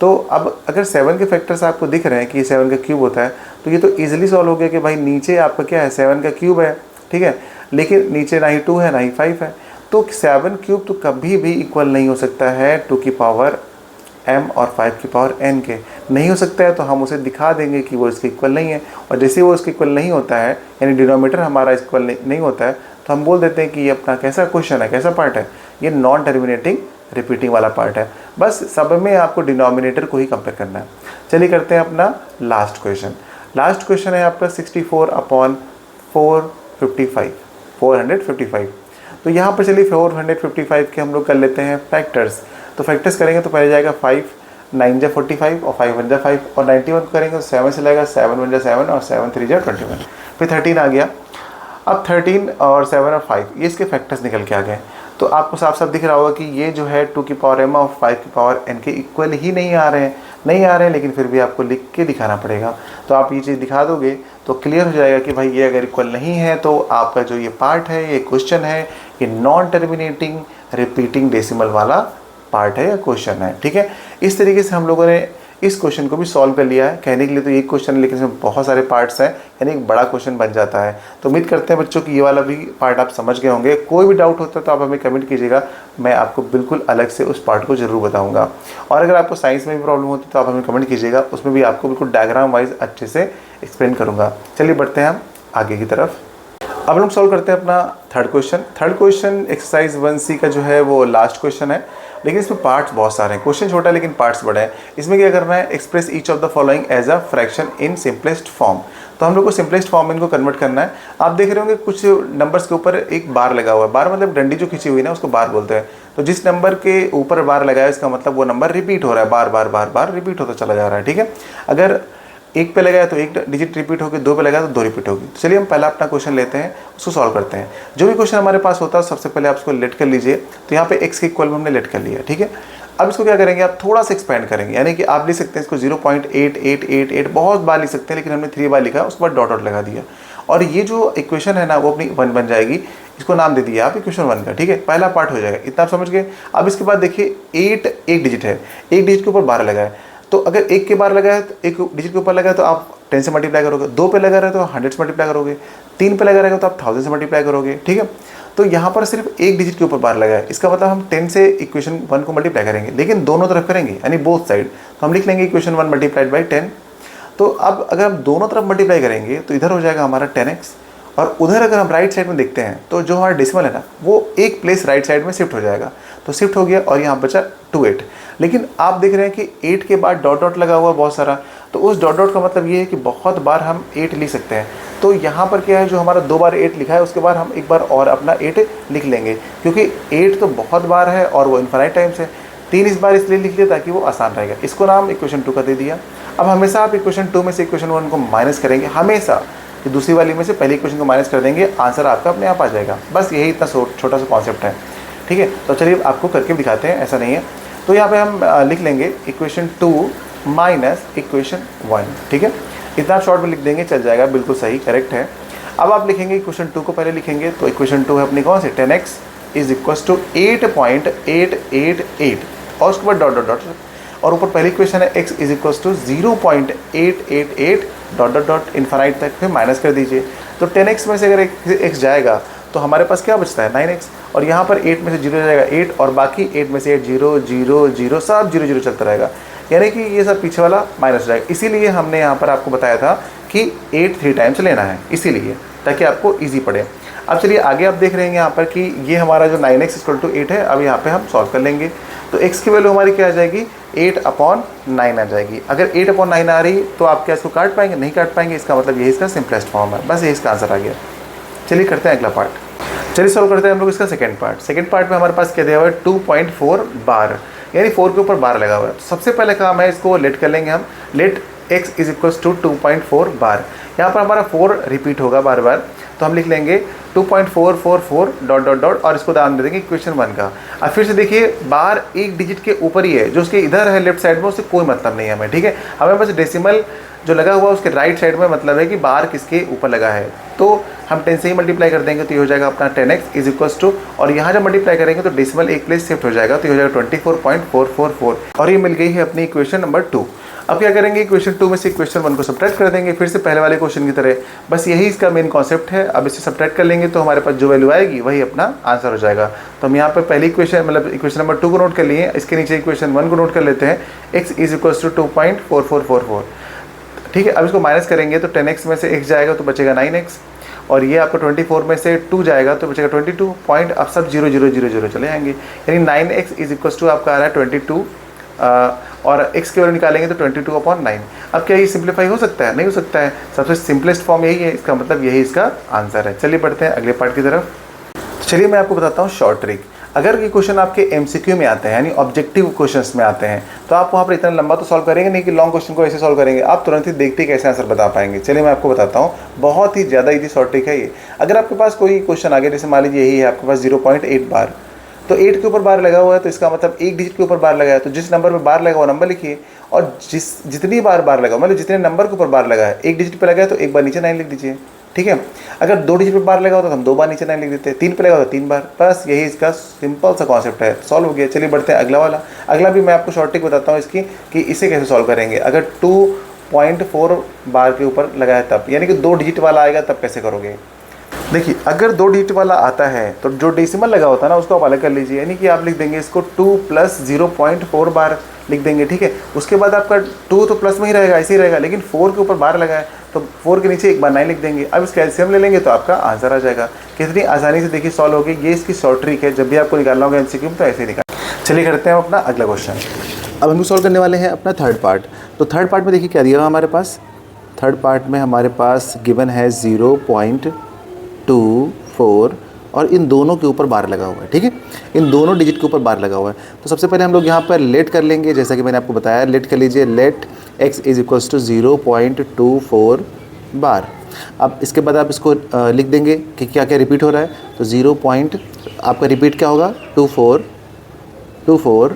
तो अब अगर 7 के फैक्टर्स आपको दिख रहे हैं कि ये 7 का क्यूब होता है, तो ये तो ईजिली सॉल्व हो गया कि भाई नीचे आपका क्या है, 7 का क्यूब है। ठीक है, लेकिन नीचे ना ही 2 है ना ही 5 है, तो 7 क्यूब तो कभी भी इक्वल नहीं हो सकता है 2 की पावर m और 5 की पावर n के। नहीं हो सकता है तो हम उसे दिखा देंगे कि वो इसके इक्वल नहीं है, और जैसे वो इसके इक्वल नहीं होता है, यानी डिनोमिनेटर हमारा इक्वल नहीं होता है, तो हम बोल देते हैं कि ये अपना कैसा क्वेश्चन है, कैसा पार्ट है, ये नॉन टर्मिनेटिंग रिपीटिंग वाला पार्ट है। बस सब में आपको डिनोमिनेटर को ही कंपेयर करना है। चलिए करते हैं अपना लास्ट क्वेश्चन। लास्ट क्वेश्चन है आपका 64/455। तो यहाँ पर चलिए 455 के हम लोग कर लेते हैं फैक्टर्स। तो फैक्टर्स करेंगे तो पहले जाएगा 5 9 जा 45 और 5 1 जा 5, और 91 को करेंगे तो 7 से लगेगा, 7 1 जा 7 और 7 3 जा 21, फिर 13 आ गया। अब 13 और 7 और 5 ये इसके फैक्टर्स निकल के आ गए। तो आपको साफ साफ दिख रहा होगा कि ये जो है 2 की पावर m और 5 की पावर n के इक्वल ही नहीं आ रहे हैं, लेकिन फिर भी आपको लिख के दिखाना पड़ेगा। तो आप ये चीज़ दिखा दोगे तो क्लियर हो जाएगा कि भाई ये अगर इक्वल नहीं है तो आपका जो ये पार्ट है, ये क्वेश्चन है, ये नॉन टर्मिनेटिंग रिपीटिंग डेसिमल वाला पार्ट है या क्वेश्चन है। ठीक है, इस तरीके से हम लोगों ने इस क्वेश्चन को भी सॉल्व कर लिया है। कहने के लिए तो एक क्वेश्चन है, लेकिन इसमें बहुत सारे पार्ट्स हैं, यानी एक बड़ा क्वेश्चन बन जाता है। तो उम्मीद करते हैं बच्चों कि ये वाला भी पार्ट आप समझ गए होंगे। कोई भी डाउट होता है तो आप हमें कमेंट कीजिएगा, मैं आपको बिल्कुल अलग से उस पार्ट को ज़रूर बताऊँगा। और अगर आपको साइंस में भी प्रॉब्लम होती है तो आप हमें कमेंट कीजिएगा, उसमें भी आपको बिल्कुल डायग्राम वाइज अच्छे से एक्सप्लेन करूँगा। चलिए बढ़ते हैं हम आगे की तरफ। अब हम लोग सॉल्व करते हैं अपना third question. Third question exercise 1C का जो है वो लास्ट क्वेश्चन है, लेकिन इसमें पार्ट्स बहुत सारे हैं। क्वेश्चन छोटा है लेकिन पार्ट्स बड़े हैं। इसमें क्या करना है, express each of the following as a fraction in simplest form. तो हम लोग को सिंपलेस्ट फॉर्म में इनको कन्वर्ट करना है। आप देख रहे होंगे कुछ नंबर्स के ऊपर एक बार लगा हुआ है। बार मतलब डंडी जो खींची हुई है ना, उसको बार बोलते हैं। तो जिस नंबर के ऊपर बार लगा है इसका मतलब वो नंबर रिपीट हो रहा है, बार बार बार बार रिपीट होता चला जा रहा है। ठीक है, अगर एक पे लगाया तो एक डिजिट रिपीट होगी, दो पे लगाया तो दो रिपीट होगी। तो चलिए हम पहला अपना क्वेश्चन लेते हैं, उसको सॉल्व करते हैं। जो भी क्वेश्चन हमारे पास होता है सबसे पहले आप उसको लेट कर लीजिए। तो यहाँ पे x के इक्वल में हमने लेट कर लिया। ठीक है, अब इसको क्या करेंगे, आप थोड़ा सा एक्सपेंड करेंगे, यानी कि आप लिख सकते हैं इसको 0.8888 बहुत बार लिख सकते हैं, लेकिन हमने 3 बार लिखा, उसके बाद डॉट डॉट लगा दिया। और ये जो इक्वेशन है ना वो अपनी 1 बन जाएगी। इसको नाम दे दिया आप इक्वेशन 1 का। ठीक है, पहला पार्ट हो जाएगा, इतना आप समझ गए। अब इसके बाद देखिए 8 एक डिजिट है, एक डिजिट के ऊपर 12 लगा है। तो अगर एक के बार लगा है, तो एक डिजिट के ऊपर लगा है तो आप 10 से मल्टीप्लाई करोगे, 2 पे लगा रहे तो 100 से मल्टीप्लाई करोगे, 3 पे लगा रहेगा तो आप 1000 से मल्टीप्लाई करोगे। ठीक है, तो यहाँ पर सिर्फ एक डिजिट के ऊपर बार लगा है, इसका मतलब हम 10 से इक्वेशन 1 को मल्टीप्लाई करेंगे, लेकिन दोनों तरफ करेंगे यानी बोथ साइड। तो हम लिख लेंगे इक्वेशन 1 मल्टीप्लाइड बाई 10। तो अब अगर हम दोनों तरफ मल्टीप्लाई करेंगे तो इधर हो जाएगा हमारा 10x, और उधर अगर हम राइट साइड में देखते हैं तो जो हमारा डेसिमल है ना वो एक प्लेस राइट साइड में शिफ्ट हो जाएगा। तो शिफ्ट हो गया और यहाँ बचा 28। लेकिन आप देख रहे हैं कि 8 के बाद डॉट डॉट लगा हुआ बहुत सारा, तो उस डॉट डॉट का मतलब ये है कि बहुत बार हम 8 लिख सकते हैं। तो यहाँ पर क्या है, जो हमारा 2 बार 8 लिखा है उसके बाद हम एक बार और अपना 8 लिख लेंगे, क्योंकि 8 तो बहुत बार है और वो इन्फिनाइट टाइम्स है। 3 इस बार इसलिए लिख लिया ताकि वो आसान रहेगा। इसको नाम इक्वेशन 2 का दे दिया। अब हमेशा आप इक्वेशन 2 में से इक्वेशन 1 को माइनस करेंगे, हमेशा दूसरी वाली में से पहली इक्वेशन को माइनस कर देंगे, आंसर आपका अपने आप आ जाएगा। बस यही इतना छोटा सा कॉन्सेप्ट है। ठीक है, तो चलिए आपको करके दिखाते हैं, ऐसा नहीं है। तो यहाँ पे हम लिख लेंगे इक्वेशन 2 माइनस इक्वेशन 1। ठीक है, इतना शॉर्ट में लिख देंगे, चल जाएगा, बिल्कुल सही, करेक्ट है। अब आप लिखेंगे इक्वेशन 2 को पहले लिखेंगे। तो इक्वेशन 2 है अपनी कौन सी, 10x इज इक्वल टू 8.888 और उसके बाद डॉट डॉट डॉट, और ऊपर पहली इक्वेशन है x is equal to 0.888 dot dot dot infinite तक, फिर माइनस कर दीजिए। तो 10x में से अगर x जाएगा तो हमारे पास क्या बचता है, 9x, और यहाँ पर 8 में से 0 जाएगा 8, और बाकी 8 में से 8 0 0 0 सब 0 0 चलता रहेगा, यानी कि ये सब पीछे वाला माइनस हो जाएगा। इसीलिए हमने यहाँ पर आपको बताया था कि 8 3 टाइम्स लेना है, इसीलिए, ताकि आपको ईजी पड़े। अब चलिए आगे आप देख रहे हैं यहाँ पर कि ये हमारा जो 9x इक्वल टू 8 है, अब यहाँ पे हम सॉल्व कर लेंगे। तो x की वैल्यू हमारी क्या आ जाएगी, 8/9 आ जाएगी। अगर 8/9 आ रही तो आप क्या इसको काट पाएंगे, नहीं काट पाएंगे, इसका मतलब यही इसका सिंपलेस्ट फॉर्म है। बस यही इसका आंसर आ गया। चलिए करते हैं अगला पार्ट। चलिए सॉल्व करते हैं हम लोग इसका सेकंड पार्ट। सेकंड पार्ट में हमारे पास क्या दिया हुआ है, 2.4 बार, यानी 4 के ऊपर बार लगा हुआ है। तो सबसे पहले काम है, इसको लेट कर लेंगे हम। Let x is equal to 2.4 bar. यहाँ पर हमारा 4 रिपीट होगा बार बार, तो हम लिख लेंगे 2.444 डॉट डॉट डॉट, और इसको नाम दे देंगे इक्वेशन 1 का। अब फिर से देखिए, बार एक डिजिट के ऊपर ही है, जो उसके इधर है लेफ्ट साइड में, उससे कोई मतलब नहीं है हमें। ठीक है, हमें बस डेसिमल जो लगा हुआ है उसके राइट साइड में मतलब है कि बार किसके ऊपर लगा है। तो हम 10 से ही मल्टीप्लाई कर देंगे तो ये हो जाएगा अपना 10x इज इक्वल टू, और यहाँ जब मल्टीप्लाई करेंगे तो डेसिमल एक प्लेस शिफ्ट हो जाएगा, तो ये हो जाएगा 24.444, और ये मिल गई है अपनी इक्वेशन नंबर 2। अब क्या करेंगे, इक्वेशन 2 में से इक्वेशन 1 को सब्ट्रैक्ट कर देंगे, फिर से पहले वाले क्वेश्चन की तरह। बस यही इसका मेन कॉन्सेप्ट है। अब इसे सब्ट्रैक्ट कर लेंगे तो हमारे पास जो वैल्यू आएगी वही अपना आंसर हो जाएगा। तो हम यहाँ पर पहली इक्वेशन मतलब इक्वेशन नंबर 2 को नोट कर लिए, इसके नीचे इक्वेशन 1 को नोट कर लेते हैं, x इज इक्वल टू 2.4444। ठीक है, अब इसको माइनस करेंगे तो 10x में से x जाएगा तो बचेगा 9x, और ये आपको 24 में से 2 जाएगा तो बचेगा 22 पॉइंट। अब सब 0 0 0 0 चले जाएंगे, यानी 9x इज इक्वल टू आपका आ रहा है 22, और x की वैल्यू निकालेंगे तो 22/9। अब क्या ये सिंप्लीफाई हो सकता है, नहीं हो सकता है। सबसे सिंपलेस्ट फॉर्म यही है, इसका मतलब यही इसका आंसर है। चलिए बढ़ते हैं अगले पार्ट की तरफ। चलिए मैं आपको बताता हूँ शॉर्ट ट्रिक। अगर ये क्वेश्चन आपके MCQ में आते हैं, यानी ऑब्जेक्टिव क्वेश्चंस में आते हैं, तो आप वहाँ पर इतना लंबा तो सॉल्व करेंगे नहीं कि लॉन्ग क्वेश्चन को ऐसे सॉल्व करेंगे, आप तुरंत ही देखते ही कैसे आंसर बता पाएंगे। चलिए मैं आपको बताता हूँ, बहुत ही ज़्यादा इजी शॉर्ट ट्रिक है ये। अगर आपके पास कोई क्वेश्चन आ गया, जैसे मान लीजिए यही है आपके पास 0.8 बार, तो 8 के ऊपर बार लगा हुआ है, तो इसका मतलब एक डिजिट के ऊपर बार लगा है, तो जिस नंबर पर बार लगा वो नंबर लिखिए, और जितनी बार लगा मतलब जितने नंबर के ऊपर बार लगा है, एक डिजिट पे लगा है तो एक बार नीचे 9 लिख दीजिए। ठीक है, अगर 2 डिजिट पे बार लगा होता तो हम 2 बार नीचे 9 लिख देते, 3 पे लगा होता 3 बार। बस यही इसका सिंपल सा कॉन्सेप्ट है, सॉल्व हो गया। चलिए बढ़ते हैं अगला वाला। अगला भी मैं आपको शॉर्ट ट्रिक बताता हूँ इसकी कि इसे कैसे सॉल्व करेंगे। अगर 2.4 बार के ऊपर लगा है तब, यानी कि 2 डिजिट वाला आएगा तब कैसे करोगे। देखिए, अगर 2 डिजिट वाला आता है तो जो डेसिमल लगा होता है ना उसको आप अलग कर लीजिए, यानी कि आप लिख देंगे इसको 2 + 0.4 बार लिख देंगे। ठीक है, उसके बाद आपका 2 तो प्लस में ही रहेगा, ऐसे ही रहेगा, लेकिन 4 के ऊपर बार लगा है तो 4 के नीचे एक बार 9 लिख देंगे। अब इसका एलसीएम ले लेंगे तो आपका आंसर आ जाएगा। कितनी आसानी से देखिए सॉल्व होगी। ये इसकी शॉर्ट ट्रिक है, जब भी आपको निकालना होगा एमसीक्यू में तो ऐसे ही निकाल। चलिए करते हैं अपना अगला क्वेश्चन। अब हम सॉल्व करने वाले हैं अपना थर्ड पार्ट। तो थर्ड पार्ट में देखिए क्या दिया हुआ हमारे पास। थर्ड पार्ट में हमारे पास गिवन है 0.24 और इन दोनों के ऊपर बार लगा हुआ है। ठीक है, इन दोनों डिजिट के ऊपर बार लगा हुआ है। तो सबसे पहले हम लोग यहाँ पर लेट कर लेंगे, जैसा कि मैंने आपको बताया। लेट कर लीजिए, let x is equals to 0.24 bar. अब इसके बाद आप इसको लिख देंगे कि क्या क्या रिपीट हो रहा है। तो 0 पॉइंट आपका रिपीट क्या होगा, 24 24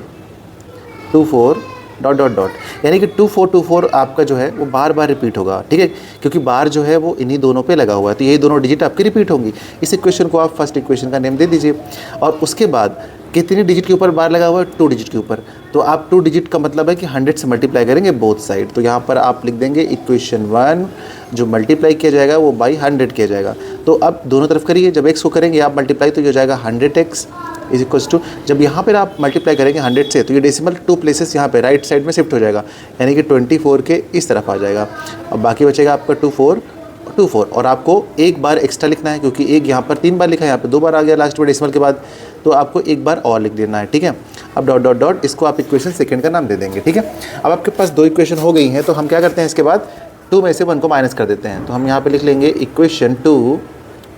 24 डॉट डॉट डॉट, यानी कि 2424 आपका जो है वो बार बार रिपीट होगा। ठीक है, क्योंकि बार जो है वो इन्हीं दोनों पे लगा हुआ है, तो यही दोनों डिजिट आपकी रिपीट होंगी। इस इक्वेशन को आप फर्स्ट इक्वेशन का नेम दे दीजिए। और उसके बाद कितनी डिजिट के ऊपर बार लगा हुआ है, 2 डिजिट के ऊपर। तो आप 2 डिजिट का मतलब है कि 100 से मल्टीप्लाई करेंगे बोथ साइड। तो यहाँ पर आप लिख देंगे इक्वेशन 1 जो मल्टीप्लाई किया जाएगा वो बाई 100 किया जाएगा। तो अब दोनों तरफ करिए, जब x को करेंगे आप मल्टीप्लाई तो ये हो जाएगा 100x इज इक्वल्स टू, जब यहाँ पर आप मल्टीप्लाई करेंगे 100 से तो ये डेसिमल 2 प्लेसेस यहाँ पे राइट साइड में शिफ्ट हो जाएगा, यानी कि 24 के इस तरफ आ जाएगा। अब बाकी बचेगा आपका 24 और आपको एक बार एक्स्ट्रा लिखना है, क्योंकि एक यहाँ पर 3 बार लिखा है, यहाँ पे 2 बार आ गया लास्ट में डेसिमल के बाद, तो आपको एक बार और लिख देना है। ठीक है, अब डॉट डॉट डॉट इसको आप इक्वेशन सेकंड का नाम दे देंगे। ठीक है, अब आपके पास 2 इक्वेशन हो गई हैं, तो हम क्या करते हैं इसके बाद 2 में से 1 को माइनस कर देते हैं। तो हम यहाँ पे लिख लेंगे इक्वेशन 2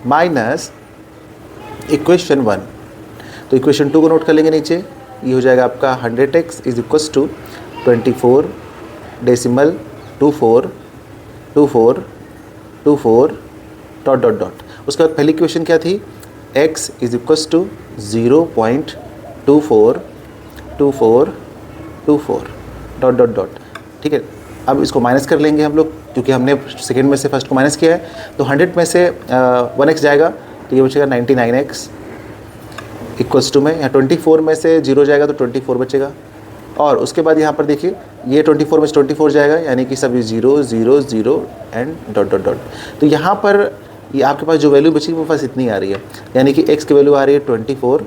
माइनस इक्वेशन 1। तो इक्वेशन 2 को नोट कर लेंगे नीचे, ये हो जाएगा आपका 100x is equals to 24 decimal 24 24 24 dot dot dot. उसके बाद पहली इक्वेशन क्या थी, x is equals to 0.24 24 24 dot dot dot. ठीक है, अब इसको माइनस कर लेंगे हम लोग, क्योंकि हमने सेकेंड में से फर्स्ट को माइनस किया है। तो 100 में से 1x जाएगा तो ये बचेगा 99x इक्वल्स टू में, यहाँ 24 में से 0 जाएगा तो 24 बचेगा। और उसके बाद यहाँ पर देखिए ये 24 में से 24 जाएगा, यानी कि सभी 0 0 0 एंड डॉट डॉट डॉट। तो यहाँ पर ये आपके पास जो वैल्यू बची वो बस इतनी आ रही है, यानी कि x की वैल्यू आ रही है 24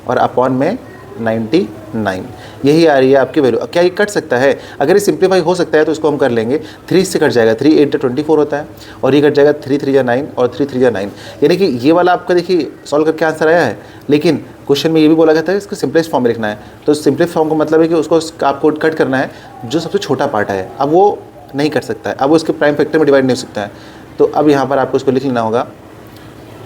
और अपॉन में 99, यही आ रही है आपकी वैल्यू। क्या ये कट सकता है? अगर ये सिंप्लीफाई हो सकता है तो इसको हम कर लेंगे, 3 से कट जाएगा, 3 8 24 होता है और ये कट जाएगा 3 3 या 9 और 3 3 या 9, यानी कि ये वाला आपका देखिए सॉल्व करके आंसर आया है। लेकिन क्वेश्चन में ये भी बोला गया था इसको सिंपलेस्ट फॉर्म में लिखना है, तो सिंपलेस्ट फॉर्म का मतलब है कि उसको आपको कट करना है जो सबसे छोटा पार्ट है। अब वो नहीं कर सकता है, अब वो उसके प्राइम फैक्टर में डिवाइड नहीं हो सकता है। तो अब यहाँ पर आपको इसको लिख लेना होगा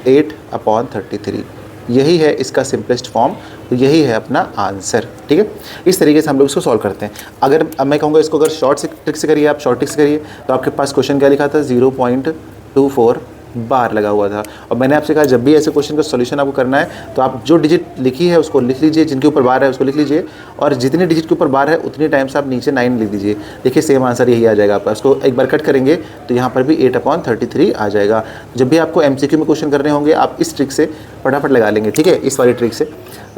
8/33, यही है इसका सिंपलेस्ट फॉर्म, तो यही है अपना आंसर। ठीक है, इस तरीके से हम लोग इसको सॉल्व करते हैं। अगर अब मैं कहूँगा इसको अगर शॉर्ट ट्रिक से करिए, आप शॉर्ट ट्रिक से करिए, तो आपके पास क्वेश्चन क्या लिखा था, 0.24 बार लगा हुआ था। और मैंने आपसे कहा जब भी ऐसे क्वेश्चन का सॉल्यूशन आपको करना है तो आप जो डिजिट लिखी है उसको लिख लीजिए, जिनके ऊपर बार है उसको लिख लीजिए, और जितनी डिजिट के ऊपर बार है उतनी टाइम से आप नीचे 9 लिख दीजिए। देखिए सेम आंसर यही आ जाएगा आपका। इसको एक बार कट करेंगे तो यहाँ पर भी 8/33 आ जाएगा। जब भी आपको MCQ में क्वेश्चन करने होंगे आप इस ट्रिक से फटाफट लगा लेंगे। ठीक है, इस वाली ट्रिक से,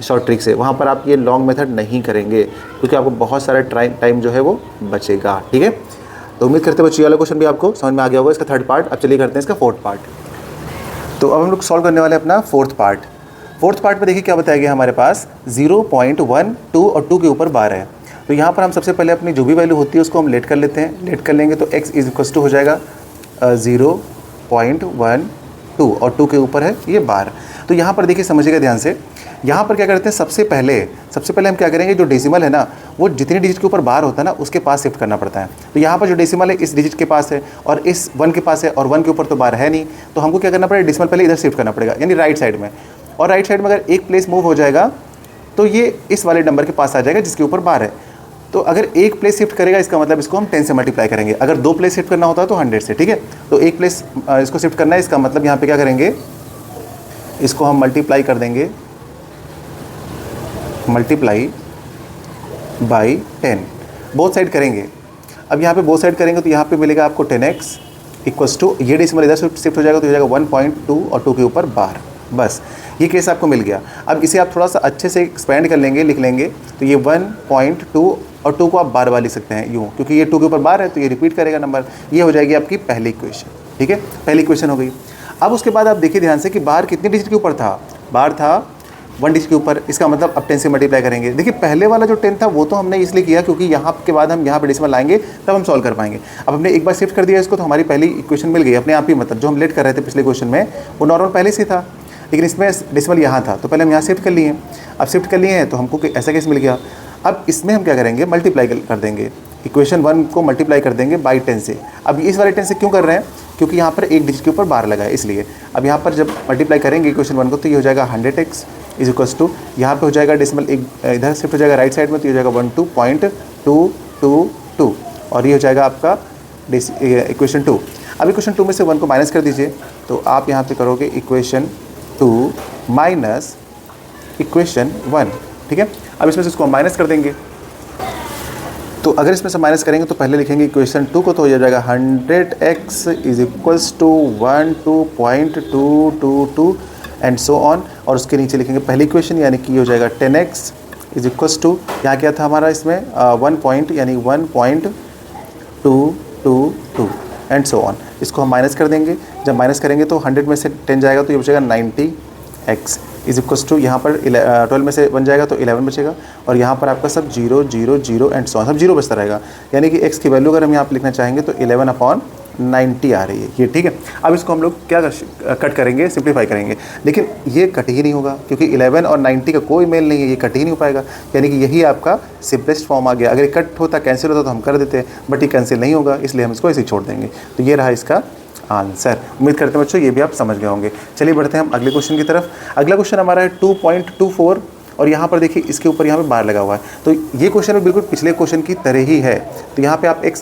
शॉर्ट ट्रिक से, वहाँ पर आप ये लॉन्ग मेथड नहीं करेंगे क्योंकि आपको बहुत सारा टाइम जो है वो बचेगा। ठीक है, तो उम्मीद करते हैं बच्चों वाला क्वेश्चन भी आपको समझ में आ गया होगा, इसका थर्ड पार्ट। अब चलिए करते हैं इसका फोर्थ पार्ट। तो अब हम लोग सॉल्व करने वाले हैं अपना फोर्थ पार्ट। फोर्थ पार्ट में देखिए क्या बताया गया हमारे पास, 0.1 2 और 2 के ऊपर बार है। तो यहाँ पर हम सबसे पहले अपनी जो भी वैल्यू होती है उसको हम लेट कर लेते हैं। लेट कर लेंगे तो x इज इक्वल्स टू हो जाएगा 0.12 और 2 के ऊपर है ये बार। तो यहाँ पर देखिए समझिएगा ध्यान से, यहाँ पर क्या करते हैं, सबसे पहले हम क्या करेंगे, जो डेसिमल है ना वो जितनी डिजिट के ऊपर बार होता है ना उसके पास शिफ्ट करना पड़ता है। तो यहाँ पर जो डेसिमल है इस डिजिट के पास है और इस 1 के पास है, और 1 के ऊपर तो बार है नहीं, तो हमको क्या करना पड़ेगा, डेसिमल पहले इधर शिफ्ट करना पड़ेगा, यानी राइट साइड में। और राइट साइड में अगर एक प्लेस मूव हो जाएगा तो ये इस वाले नंबर के पास आ जाएगा जिसके ऊपर बार है। तो अगर एक प्लेस शिफ्ट करेगा इसका मतलब इसको हम 10 से मल्टीप्लाई करेंगे। अगर 2 प्लेस शिफ्ट करना होता है तो 100 से। ठीक है, तो एक प्लेस इसको शिफ्ट करना है, इसका मतलब यहाँ पे क्या करेंगे, इसको हम मल्टीप्लाई कर देंगे, मल्टीप्लाई बाई 10, बोथ साइड करेंगे। अब यहाँ पे बोथ साइड करेंगे तो यहाँ पे मिलेगा आपको 10x इक्वल्स टू, ये डेसिमल इधर शिफ्ट हो जाएगा तो हो जाएगा 1.2 और 2 के ऊपर बार। बस ये केस आपको मिल गया। अब इसे आप थोड़ा सा अच्छे से एक्सपेंड कर लेंगे, लिख लेंगे, तो ये 1.2 और 2 को आप बार बार लिख सकते हैं यूँ, क्योंकि ये 2 के ऊपर बार है तो ये रिपीट करेगा नंबर। ये हो जाएगी आपकी पहली इक्वेशन। ठीक है, पहली इक्वेशन हो गई। अब उसके बाद आप देखिए ध्यान से कि बार कितनी डिजिट के ऊपर था, बार था 1 डिजिट के ऊपर, इसका मतलब अब 10 से मल्टीप्लाई करेंगे। देखिए पहले वाला जो 10 था वो तो हमने इसलिए किया क्योंकि यहाँ के बाद हम यहाँ पे डेसिमल लाएंगे तब हम सॉल्व कर पाएंगे। अब हमने एक बार शिफ्ट कर दिया इसको तो हमारी पहली इक्वेशन मिल गई अपने आप ही, मतलब जो हम लेट कर रहे थे पिछले क्वेश्चन में वो नॉर्मल पहले से था, लेकिन इसमें डेसिमल यहाँ था तो पहले हम यहाँ शिफ्ट कर लिए। अब शिफ्ट कर लिए हैं तो हमको ऐसा केस मिल गया। अब इसमें हम क्या करेंगे, मल्टीप्लाई कर देंगे, इक्वेशन 1 को मल्टीप्लाई कर देंगे बाई 10 से। अब इस वाले 10 से क्यों कर रहे हैं, क्योंकि यहाँ पर एक डिजिट के ऊपर बार लगा है इसलिए। अब यहाँ पर जब मल्टीप्लाई करेंगे इक्वेशन 1 को तो ये हो जाएगा 100x इज इक्वल्स टू, यहाँ पे हो जाएगा डेसिमल एक इधर शिफ्ट हो जाएगा राइट साइड में तो ये हो जाएगा 12.222 और ये हो जाएगा आपका इक्वेशन 2। अब इक्वेशन 2 में से 1 को माइनस कर दीजिए तो आप यहाँ पे करोगे इक्वेशन 2 माइनस इक्वेशन 1, ठीक है। अब इसमें से इसको हम माइनस कर देंगे, तो अगर इसमें से माइनस करेंगे तो पहले लिखेंगे इक्वेशन 2 को तो हो जाएगा 100x is equals to 12.222 and so on, और उसके नीचे लिखेंगे पहली इक्वेशन यानी कि हो जाएगा 10x इज इक्वल्स टू, यहाँ क्या था हमारा इसमें 1 पॉइंट यानी 1.222 एंड सो ऑन। इसको हम माइनस कर देंगे, जब माइनस करेंगे तो 100 में से 10 जाएगा तो ये बचेगा 90x इज इक्वल्स टू, यहाँ पर 12 में से 1 जाएगा तो 11 बचेगा और यहाँ पर आपका सब 0 0 0 एंड सो ऑन, सब 0 बचता रहेगा। यानी कि x की वैल्यू अगर हम यहाँ पर लिखना चाहेंगे तो 11/90 आ रही है ये, ठीक है। अब इसको हम लोग क्या कट करेंगे, सिंप्लीफाई करेंगे, लेकिन ये कट ही नहीं होगा क्योंकि 11 और 90 का कोई मेल नहीं है, ये कट ही नहीं हो पाएगा। यानी कि यही आपका सिंपलेस्ट फॉर्म आ गया। अगर कट होता कैंसिल होता तो हम कर देते, बट ये कैंसिल नहीं होगा इसलिए हम इसको ऐसे ही छोड़ देंगे। तो ये रहा इसका आंसर। उम्मीद करते हैं बच्चों ये भी आप समझ गए होंगे। चलिए बढ़ते हैं हम अगले क्वेश्चन की तरफ। अगला क्वेश्चन हमारा है 2.24 और यहाँ पर देखिए इसके ऊपर यहाँ पे बार लगा हुआ है, तो ये क्वेश्चन बिल्कुल पिछले क्वेश्चन की तरह ही है। तो यहाँ पे आप x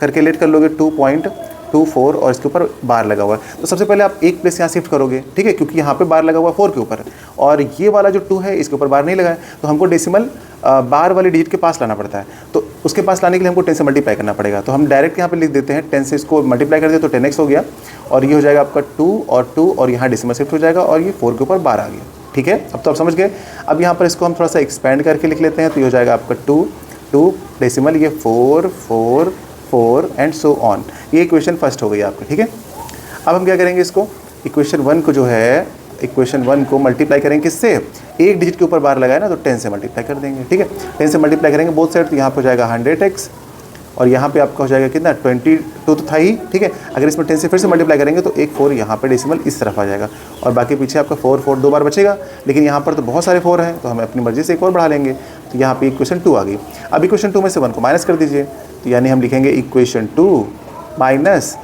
करके लेट कर लोगे 2.24 और इसके ऊपर बार लगा हुआ है, तो सबसे पहले आप एक प्लेस यहाँ शिफ्ट करोगे, ठीक है, क्योंकि यहाँ पे बार लगा हुआ है 4 के ऊपर और ये वाला जो 2 है इसके ऊपर बार नहीं लगा है, तो हमको डेसिमल बार वाले डिजिट के पास लाना पड़ता है। तो उसके पास लाने के लिए हमको 10 से मल्टीप्लाई करना पड़ेगा। तो हम डायरेक्ट यहाँ पे लिख देते हैं 10 से इसको मल्टीप्लाई कर दिया तो 10x हो गया और ये हो जाएगा आपका 2 और यहाँ डेसिमल शिफ्ट हो जाएगा और ये 4 के ऊपर बार आ गया, ठीक है। अब तो आप समझ गए। अब यहाँ पर इसको हम थोड़ा सा एक्सपेंड करके लिख लेते हैं तो ये हो जाएगा आपका 2 डेसिमल ये 4 4 4 एंड सो ऑन। ये इक्वेशन फर्स्ट हो गई आपकी, ठीक है। अब हम क्या करेंगे, इसको इक्वेशन 1 को जो है इक्वेशन 1 को मल्टीप्लाई करेंगे किससे, एक डिजिट के ऊपर बार लगाए ना तो 10 से मल्टीप्लाई कर देंगे, ठीक है। 10 से मल्टीप्लाई करेंगे बोथ साइड तो यहाँ पे हो जाएगा 100x और यहाँ पे आपका हो जाएगा कितना 22 तो था ही, ठीक है। अगर इसमें 10 से फिर से मल्टीप्लाई करेंगे तो एक 4 यहाँ पे डेसिमल इस तरफ आ जाएगा और बाकी पीछे आपका 4 2 बार बचेगा, लेकिन यहाँ पर तो बहुत सारे 4 हैं तो हमें अपनी मर्जी से एक और बढ़ा लेंगे। तो यहाँ पे इक्वेशन 2 आ गई। अब इक्वेशन 2 में से 1 को माइनस कर दीजिए, तो यानी हम लिखेंगे इक्वेशन 2 माइनस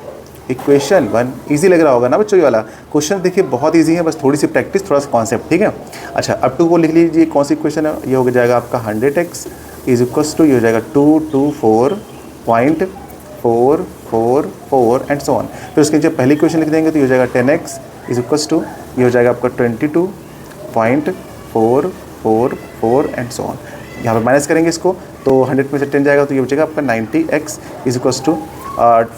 इक्वेशन 1। ईजी लग रहा होगा ना बच्चों, ये वाला क्वेश्चन देखिए बहुत ईजी है, बस थोड़ी सी प्रैक्टिस थोड़ा सा कॉन्सेप्ट, ठीक है। अच्छा अब 2 को लिख लीजिए, कौन सी इक्वेशन है, ये हो जाएगा आपका 100x इज इक्वल्स टू, ये हो जाएगा 224.444 एंड सो ऑन। फिर उसके नीचे पहली इक्वेशन लिख देंगे तो ये हो जाएगा 10x इज इक्वल्स टू, ये हो जाएगा आपका 22.444 एंड सो ऑन। यहाँ पर माइनस करेंगे इसको तो 100 में से 10 जाएगा तो ये बचेगा आपका 90x इज इक्वल्स टू,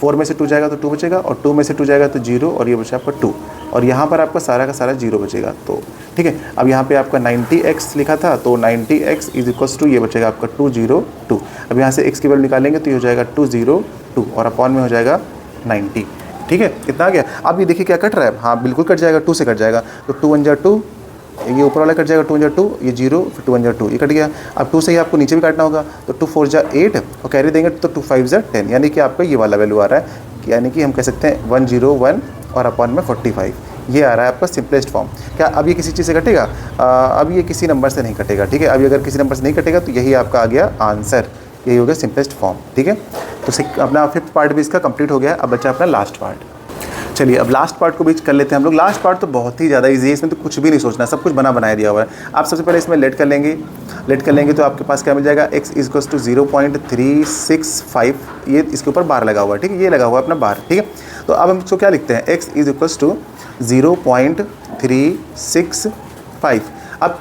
4 में से 2 जाएगा तो 2 बचेगा और 2 में से 2 जाएगा तो 0 और ये बचा आपका 2 और यहाँ पर आपका सारा का सारा 0 बचेगा, तो ठीक है। अब यहाँ पे आपका 90x लिखा था तो 90x इज इक्वल्स टू, ये बचेगा आपका 202। अब यहाँ से x की वैल्यू निकालेंगे तो ये हो जाएगा 202 और अपॉन में हो जाएगा 90, ठीक है। कितना आ गया। अब ये देखिए क्या कट रहा है, हाँ बिल्कुल कट जाएगा, 2 से कट जाएगा तो 2 1 जा 2, ये ऊपर वाला कट जाएगा 2 1 जा 2, ये 0 फिर 2 1 जा 2, ये कट गया। अब 2 से ही आपको नीचे भी काटना होगा तो 2 4 जा 8 और कैरी देंगे तो 2 5 जा 10, यानी कि आपका ये वाला वैल्यू आ रहा है, यानी कि हम कह सकते हैं 101 और अपॉन में 45, ये आ रहा है आपका सिंपलेस्ट फॉर्म। क्या अब ये किसी चीज़ से कटेगा, अब ये किसी नंबर से नहीं कटेगा, ठीक है। अभी अगर किसी नंबर से नहीं कटेगा तो यही आपका आ गया आंसर, यही हो गया सिंपलेस्ट फॉर्म, ठीक है। तो अपना 5th पार्ट भी इसका कंप्लीट हो गया। अब बचा अपना लास्ट पार्ट। चलिए अब लास्ट पार्ट को भी कर लेते हैं हम लोग। लास्ट पार्ट तो बहुत ही ज़्यादा इजी है, इसमें तो कुछ भी नहीं सोचना, सब कुछ बनाया दिया हुआ है। आप सबसे पहले इसमें लेट कर लेंगे तो आपके पास क्या मिल जाएगा, x इक्वल्स टू 0.365, ये इसके ऊपर बार लगा हुआ है, ठीक है, ये लगा हुआ है अपना बार, ठीक है। तो अब हम इसको क्या लिखते हैं, x इज इक्वल्स टू 0.365। अब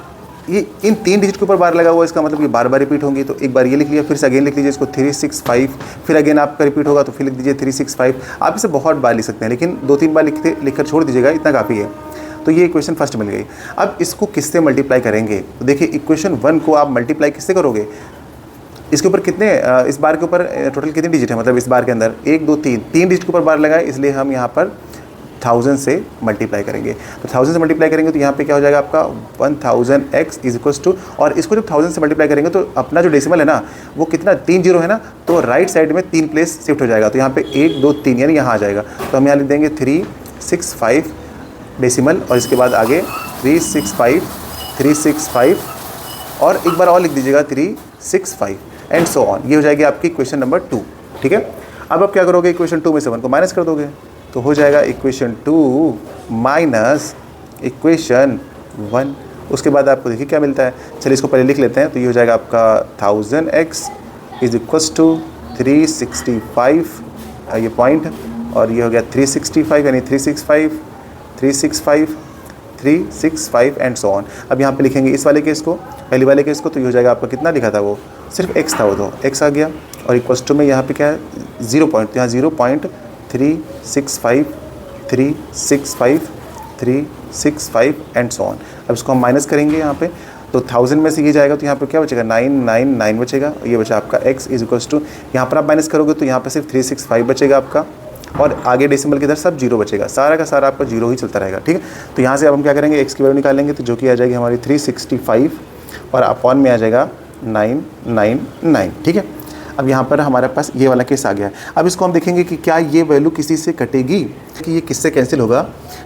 ये इन 3 डिजिट के ऊपर बार लगा हुआ है, इसका मतलब ये बार बार रिपीट होंगी, तो एक बार ये लिख लिया, फिर से अगेन लिख लीजिए इसको 365, फिर अगेन आपका रिपीट होगा तो फिर लिख दीजिए 365। आप इसे बहुत बार लिख सकते हैं लेकिन 2-3 बार लिखकर छोड़ दीजिएगा, इतना काफ़ी है। तो ये इक्वेशन फर्स्ट मिल गई। अब इसको किससे मल्टीप्लाई करेंगे, तो देखिए इक्वेशन 1 को आप मल्टीप्लाई किससे करोगे, इसके ऊपर कितने, इस बार के ऊपर टोटल कितने डिजिट है, मतलब इस बार के अंदर 1 2 3 डिजिट के ऊपर बार लगाए, इसलिए हम यहाँ पर 1000 से मल्टीप्लाई करेंगे। तो 1000 से मल्टीप्लाई करेंगे तो यहाँ पे क्या हो जाएगा आपका 1000x इज इक्वल्स टू, और इसको जब 1000 से मल्टीप्लाई करेंगे तो अपना जो डेसिमल है ना वो कितना 3 जीरो है ना, तो राइट साइड में 3 प्लेस शिफ्ट हो जाएगा। तो यहाँ पे 1 2 3 यानी यहाँ आ जाएगा। तो हम यहाँ लिख देंगे 365 डेसिमल, और इसके बाद आगे 365 और एक बार और लिख दीजिएगा 365 एंड सो ऑन। ये हो जाएगी आपकी इक्वेशन नंबर 2। ठीक है, अब आप क्या करोगे, इक्वेशन 2 में से 1 को माइनस कर दोगे तो हो जाएगा इक्वेशन 2 माइनस इक्वेशन 1। उसके बाद आपको देखिए क्या मिलता है। चलिए इसको पहले लिख लेते हैं। तो ये हो जाएगा आपका 1000x इज इक्वल्स टू 365 ये पॉइंट, और ये हो गया 365 यानी 365 एंड सो ऑन। अब यहाँ पे लिखेंगे इस वाले केस को, पहले वाले केस को, तो ये हो जाएगा आपका कितना लिखा था, वो सिर्फ x था, वो तो x आ गया, और इक्वल्स टू में यहाँ पे क्या है 0 पॉइंट, तो यहाँ 0.365 एंड सो ऑन। अब इसको हम माइनस करेंगे यहाँ पे, तो 1000 में से ये जाएगा तो यहाँ पे क्या बचेगा 999 बचेगा। ये बचा आपका x इज इक्वल्स टू, यहाँ पर आप माइनस करोगे तो यहाँ पे सिर्फ 365 बचेगा आपका, और आगे डेसिमल के इधर सब जीरो बचेगा, सारा का सारा आपका जीरो ही चलता रहेगा। ठीक है, तो यहाँ से अब हम क्या करेंगे, x की वैल्यू निकालेंगे, तो जो कि आ जाएगी हमारी 365 और अपॉन में आ जाएगा 999। ठीक है, अब यहाँ पर हमारे पास ये वाला केस आ गया है। अब इसको हम देखेंगे कि क्या ये वैल्यू किसी से कटेगी, कि ये किससे कैंसिल होगा।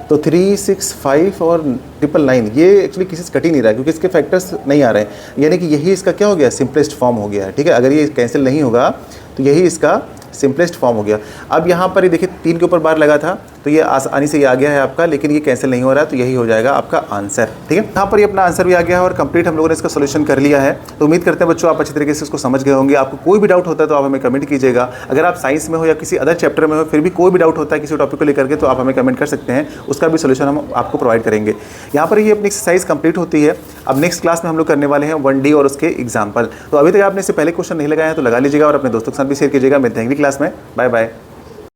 तो 365 और 999 ये एक्चुअली किसी से कट ही नहीं रहा है, क्योंकि इसके फैक्टर्स नहीं आ रहे हैं, यानी कि यही इसका क्या हो गया, सिंपलेस्ट फॉर्म हो गया है। ठीक है, अगर ये कैंसिल नहीं होगा तो यही इसका सिंपलेस्ट फॉर्म हो गया। अब यहाँ पर ये देखिए 3 के ऊपर बार लगा था तो ये आसानी से ये आ गया है आपका, लेकिन ये कैंसिल नहीं हो रहा है, तो यही हो जाएगा आपका आंसर। ठीक है, यहाँ पर ये अपना आंसर भी आ गया है और कंप्लीट हम लोगों ने इसका सोल्यूशन कर लिया है। तो उम्मीद करते हैं बच्चों आप अच्छी तरीके से इसको समझ गए होंगे। आपको कोई भी डाउट होता है तो आप हमें कमेंट कीजिएगा। अगर आप साइंस में हो या किसी अदर चैप्टर में हो, फिर भी कोई भी डाउट होता है किसी टॉपिक को लेकर के, तो आप हमें कमेंट कर सकते हैं, उसका भी सोल्यूशन हम आपको प्रोवाइड करेंगे। यहाँ पर ये अपनी एक्सरसाइज कंप्लीट होती है। अब नेक्स्ट क्लास में हम लोग करने वाले हैं 1D और उसके एग्जाम्पल। तो अभी तक आपने इससे पहले क्वेश्चन नहीं लगाया है तो लगा लीजिएगा और अपने दोस्तों के साथ भी शेयर कीजिएगा। मिलते हैं अगली क्लास में, बाय बाय।